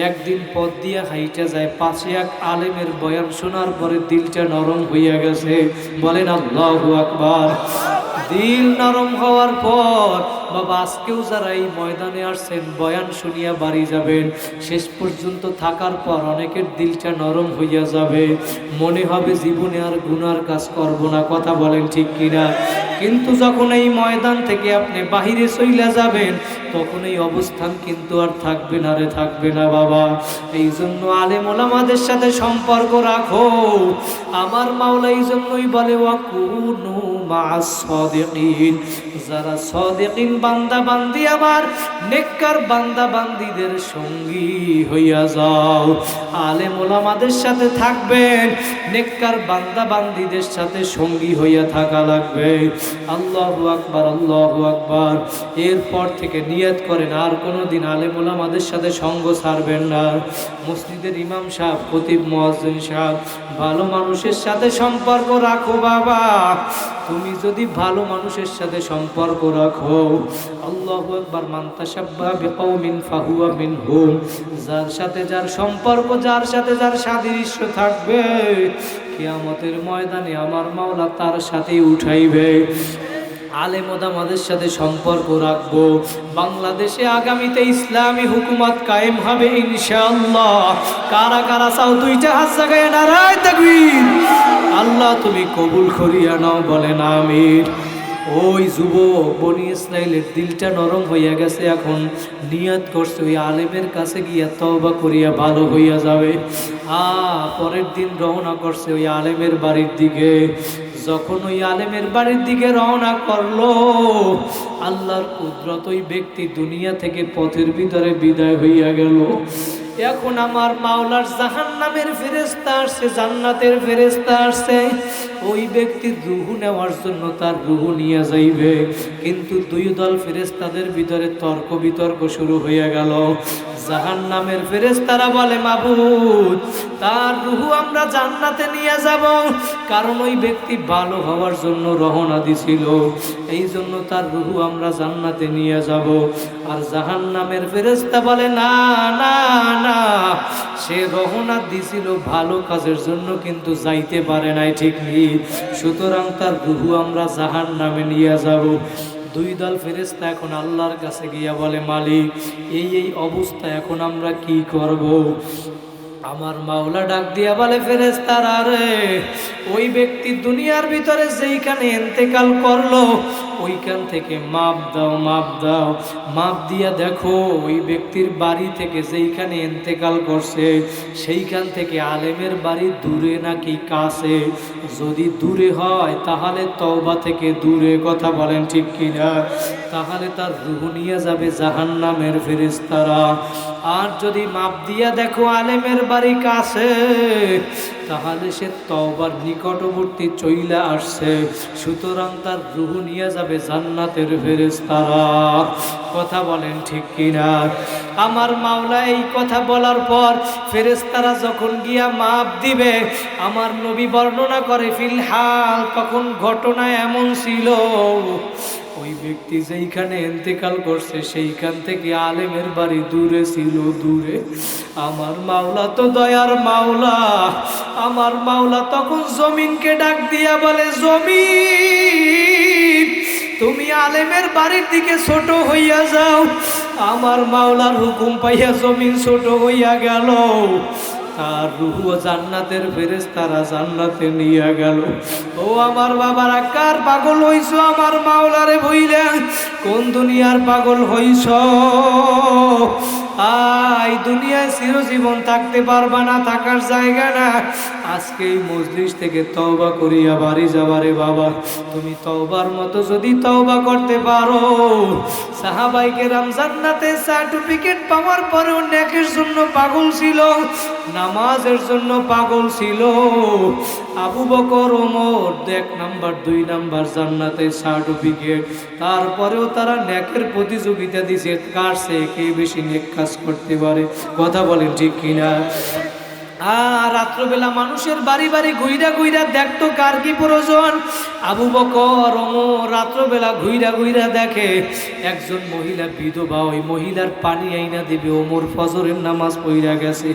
একদিন পথ দিয়া হাইটা যায়, পাশে এক আলেমের বয়ান শোনার পরে দিলটা নরম হইয়া গেছে, বলেন আল্লাহু আকবার। দিল নরম হওয়ার পর বাবা আজকেও যারা এই ময়দানে আসছেন, বয়ান শুনিয়া বাড়ি যাবেন, শেষ পর্যন্ত থাকার পর অনেকের দিলটা নরম হইয়া যাবে, মনে হবে জীবনে আর গুনার কাজ করব না। কথা বলেন ঠিক কিনা? কিন্তু যখন এই ময়দান থেকে আপনি বাহিরে চইলা যাবেন, তখন এই অবস্থান কিন্তু আর থাকবে না রে, থাকবে না বাবা। এই জন্য আলেম ওলামাদের সাথে সম্পর্ক রাখো। আমার মাওলা এই জন্যই বলে, ওয়াকুনু মা'আস সাদিকিন, যারা সাদিকিন বান্দা বান্দি, আমার নেককার বান্দা বান্দিদের সঙ্গী হইয়া যাও। আলেম ওলামাদের সাথে থাকবেন, নেককার বান্দা বান্দিদের সাথে সঙ্গী হইয়া থাকা লাগবে। আল্লাহু আকবার, আল্লাহু আকবার। এরপর থেকে নিয়ত করেন আর কোনোদিন আলেম ওলামাদের সাথে সঙ্গ ছাড়বেন না। মসজিদের ইমাম সাহেব, খতিব, মুয়াজ্জিন সাহেব, ভালো মানুষের সাথে সম্পর্ক রাখো বাবা। তুমি যদি ভালো মানুষের সাথে সম্পর্ক রাখো, আল্লাহু আকবার, মান তাশাব্বাহা বিকাউমিন ফাহুয়া মিনহুম, যার সাথে যার সম্পর্ক, যার সাথে যার সাদৃশ্য থাকবে, কিয়ামতের ময়দানে আমার মাওলা তার সাথেই উঠাইবে। আলেম ওলামাদের সাথে সম্পর্ক রাখবো, বাংলাদেশে আগামীতে ইসলামী হুকুমত কায়েম হবে ইনশাআল্লাহ। কারা কারা চাও দুইটা হাত জাগায় নারায়ে তাকবীর। আল্লাহ তুমি কবুল করিয়া নাও, বলেন আমিন। ওই যুবক বনি ইসরাইলের দিলটা নরম হইয়া গেছে, এখন নিয়ত করছে ওই আলেমের কাছে গিয়া তওবা করিয়া ভালো হইয়া যাবে। পরের দিন রওনা করছে ওই আলেমের বাড়ির দিকে। যখন ওই আলেমের বাড়ির দিকে রওনা করলো, আল্লাহর কুদরত, ওই ব্যক্তি দুনিয়া থেকে পথের ভিতরে বিদায় হইয়া গেল। এখন আমার মাওলার জাহান্নামের ফেরেশতা আসছে, জান্নাতের ফেরেশতা আসছে, ওই ব্যক্তির রূহ নেওয়ার জন্য তার রূহ নিয়ে যাইবে। কিন্তু দুই দল ফেরেশতাদের ভিতরে তর্ক বিতর্ক শুরু হইয়া গেল। জাহান্নামের ফেরেশতারা বলে, মাবুদ, তার রূহ আমরা জান্নাতে নিয়ে যাব, কারণ ওই ব্যক্তি ভালো হওয়ার জন্য রওনা দিছিল, এই জন্য তার রূহ আমরা জান্নাতে নিয়ে যাব। আর জাহান্নামের ফেরেশতা বলে, না না না, সে রওনা দিছিল ভালো কাজের জন্য, কিন্তু যাইতে পারে নাই, ঠিক নেই, সুতরাং তার রূহ আমরা জাহান্নামে নিয়ে যাব। দুই দল ফেরেশতা এখন আল্লাহর কাছে গিয়া বলে, মালিক, এই অবস্থা, এখন আমরা কি করব? আমার মাওলা ডাক দিয়া বলে, ফেরেশতারা রে, ওই ব্যক্তি দুনিয়ার ভিতরে যেইখানে ইন্তেকাল করলো, ওইখান থেকে মাপ দাও, মাপ দাও। মাপ দিয়া দেখো ওই ব্যক্তির বাড়ি থেকে যেইখানে ইন্তেকাল করছে, সেইখান থেকে আলেমের বাড়ি দূরে নাকি কাছে? যদি দূরে হয় তাহলে তওবা থেকে দূরে, কথা বলেন ঠিক কিনা? তাহলে তার রূহ নিয়ে যাবে জাহান্নামের ফেরেশতারা। আর যদি মাপ দিয়া দেখো আলেমের বাড়ি কাছে, তাহলে সে তওবার নিকটবর্তী চইলা আসছে, সুতরাং তার রূহ নিয়ে যাবে জান্নাতের ফেরেশতারা। কথা বলেন ঠিক কিনা? আমার মাওলা এই কথা বলার পর ফেরেশতারা যখন গিয়া মাপ দিবে, আমার নবী বর্ণনা করে, ফিলহাল তখন ঘটনা এমন ছিল, ওই ব্যক্তি যেইখানে ইন্তেকাল করছে সেইখান থেকে আলেমের বাড়ি দূরে ছিল, দূরে। আমার মাওলা তো দয়ার মাওলা, আমার মাওলা তখন জমিনকে ডাক দিয়া বলে, জমিন তুমি আলেমের বাড়ির দিকে ছোট হইয়া যাও। আমার মাওলার হুকুম পাইয়া জমিন ছোট হইয়া গেল, তার রূহ জান্নাতের ফেরেশতারা জান্নাতে নিয়ে গেল। ও আমার বাবারা, কার পাগল হইছো আমার মাওলারে ভইলা? কোন দুনিয়ার পাগল হইছ? আই দুনিয়ায় চিরজীবন থাকতে পারবা না, থাকার জায়গা না। আজকে এই মজলিস থেকে তওবা করিয়া বাড়ি যাবারে বাবা। তুমি তওবার মতো যদি তওবা করতে পারো, সাহাবায়ে কেরাম জান্নাতে সার্টিফিকেট পাওয়ার পরেও নেকের জন্য পাগল ছিল, নামাজের জন্য পাগল ছিল। আবু বকর ওমর 1 নাম্বার 2 নাম্বার জান্নাতে সার্টিফিকেট, তারপরেও তারা নেকের প্রতিযোগিতা দিছে, কার সে কে বেশি নেক কাজ করতে পারে। কথা বলেন ঠিক কিনা? রাত্রবেলা মানুষের বাড়ি বাড়ি ঘুইরা ঘুইরা দেখতো কার কি প্রয়োজন। আবু বকর ওমর রাত্রবেলা ঘুইরা ঘুইরা দেখে একজন মহিলা বিধবা, ওই মহিলার পানি আইনা দিবে। ওমর ফজরের নামাজ পড়া গেছে।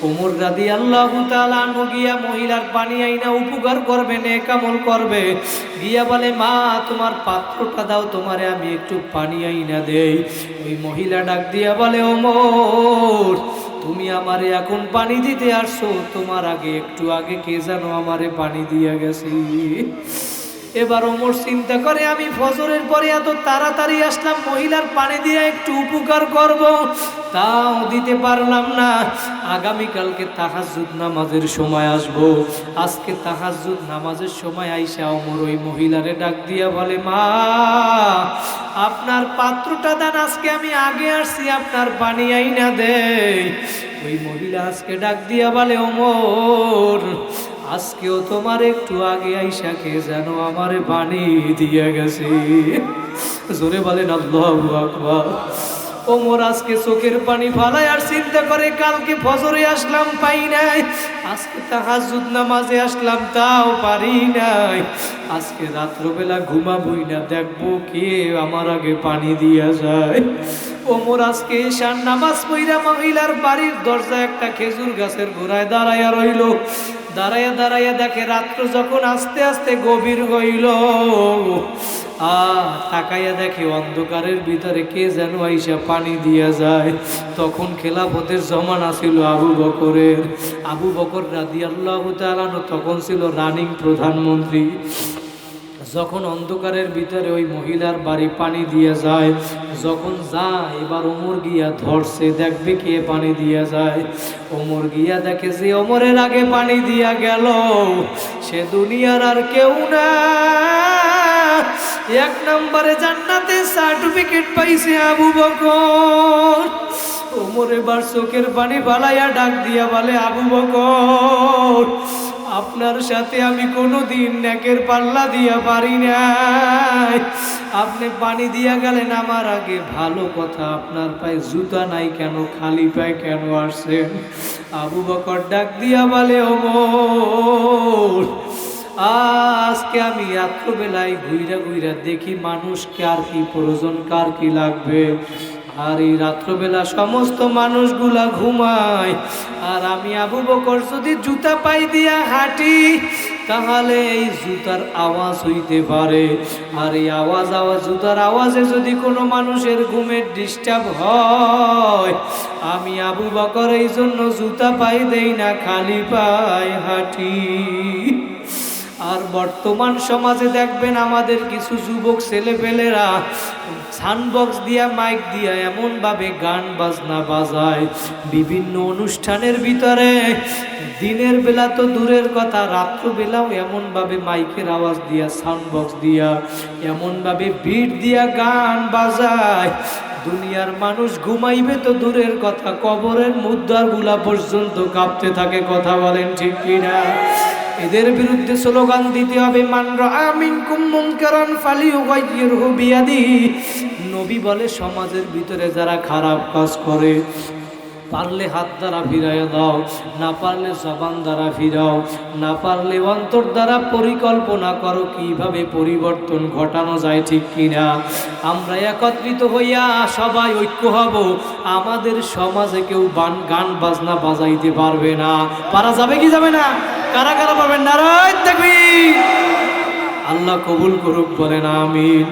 ওমর রাদিয়াল্লাহু তাআলা আনহু গিয়া মহিলার পানি আইনা উপকার করবে, নেক আমল করবে। গিয়া বলে, মা তোমার পাত্রটা দাও, তোমারে আমি একটু পানি আইনা দেই। ওই মহিলা ডাক দিয়া বলে, ওমর তুমি আমারে এখন পানি দিতে আসছো, তোমার আগে একটু আগে কে জানো আমারে পানি দিয়া গেছে। এবার ওমর চিন্তা করে, আমি ফজরের পরে এত তাড়াতাড়ি আসলাম, মহিলার পানি দিয়ে একটু উপকার করব, তাও দিতে পারলাম না। আগামীকালকে তাহাজ্জুদ নামাজের সময় আসবো। আজকে তাহাজ্জুদ নামাজের সময় আইসা ওমর ওই মহিলারে ডাক দিয়া বলে, মা আপনার পাত্রটা দেন, আজকে আমি আগে আসছি, আপনার পানি আইনা দেই। ওই মহিলা আজকে ডাক দিয়া বলে, ওমর আজকেও তোমার একটু আগে আইসা কে যেন আমারে পানি দিয়ে গেছে। জোরে বলেন আল্লাহু আকবার। ওমর আজকে চোখের পানি ফালায় আর চিন্তা করে, কালকে ফজরে আসলাম পাই নাই, আজকে তাহাজ্জুদ নামাজে আসলাম তাও পারি নাই, আজকে রাত্রবেলা ঘুমাবই না, দেখবো কে আমার আগে পানি দিয়া যায়। ওমর আজকে ঈশার নামাজ পড়া মহিলার বাড়ির দরজায় একটা খেজুর গাছের গোড়ায় দাঁড়াইয়া রইল। দাঁড়াইয়া দাঁড়াইয়া দেখে রাত্র যখন আস্তে আস্তে গভীর হইল, তাকাইয়া দেখে অন্ধকারের ভিতরে কে যেন আইসা পানি দিয়া যায়। তখন খেলাফতের জমানা ছিল আবু বকরের। আবু বকর রাদিয়াল্লাহু তাআলা তখন ছিল রানিং প্রধানমন্ত্রী। যখন অন্ধকারের ভিতরে ওই মহিলার বাড়ি পানি দিয়ে যায়, যখন যায় এবার ওমর গিয়া ধরছে, দেখবে কে পানি দিয়া যায়। ওমর গিয়া দেখে যে ওমরের আগে পানি দিয়া গেল সে দুনিয়ার আর কেউ না, 1 নম্বরে জান্নাতে সার্টিফিকেট পাইছে আবু বকর। ওমর এবার চোখের পানি ফালাইয়া ডাক দিয়া বলে, আবু বকর আপনার সাথে আমি কোনোদিন নেকের পাল্লা দিয়া পারি নাই, আপনি পানি দিয়া গেলেন আমার আগে, ভালো কথা, আপনার পায়ে জুতা নাই কেন, খালি পায়ে কেন আসছেন? আবু বকর ডাক দিয়া বলে, ওমর আজকে আমি রাত্রবেলায় ঘুইরা ঘুইরা দেখি মানুষ কার কি প্রয়োজন, কার কি লাগবে। আর এই রাত্রবেলা সমস্ত মানুষগুলা ঘুমায়, আর আমি আবু বকর যদি জুতা পাই দিয়া হাঁটি তাহলে এই জুতার আওয়াজ হইতে পারে, আর এই জুতার আওয়াজে যদি কোনো মানুষের ঘুমের ডিস্টার্ব হয়, আমি আবু বকর এই জন্য জুতা পাই দেই না, খালি পায়ে হাঁটি। আর বর্তমান সমাজে দেখবেন আমাদের কিছু যুবক ছেলেপেলেরা সাউন্ডবক্স দিয়া মাইক দিয়া এমনভাবে গান বাজনা বাজায় বিভিন্ন অনুষ্ঠানের ভিতরে, দিনের বেলা তো দূরের কথা, রাত্রবেলাও এমনভাবে মাইকের আওয়াজ দিয়া সাউন্ডবক্স দিয়া এমনভাবে বিট দিয়া গান বাজায়, দুনিয়ার মানুষ ঘুমাইবে তো দূরের কথা, কবরের মুদ্রাগুলা পর্যন্ত কাঁপতে থাকে। কথা বলেন ঠিক কিনা? এদের বিরুদ্ধে স্লোগান দিতে হবে, মান রাআ মিনকুম মুনকারান ফালিয়ুগাইয়িরহু বিয়াদিহি। নবী বলে সমাজের ভিতরে যারা খারাপ কাজ করে পারলে হাত দ্বারা ফিরাইয়া দাও, না পারলে জবান দ্বারা ফিরাও, না পারলে অন্তর দ্বারা পরিকল্পনা করো কিভাবে পরিবর্তন ঘটানো যায়, ঠিক কিনা? আমরা একত্রিত হইয়া সবাই ঐক্য হব। আমাদের সমাজে কেউ গান বাজনা বাজাইতে পারবে না। পারা যাবে কি যাবে না? কারা কারা পারবেন? নারায়ণ তাকবীর। আল্লাহ কবুল করুক, বলেন আমিন।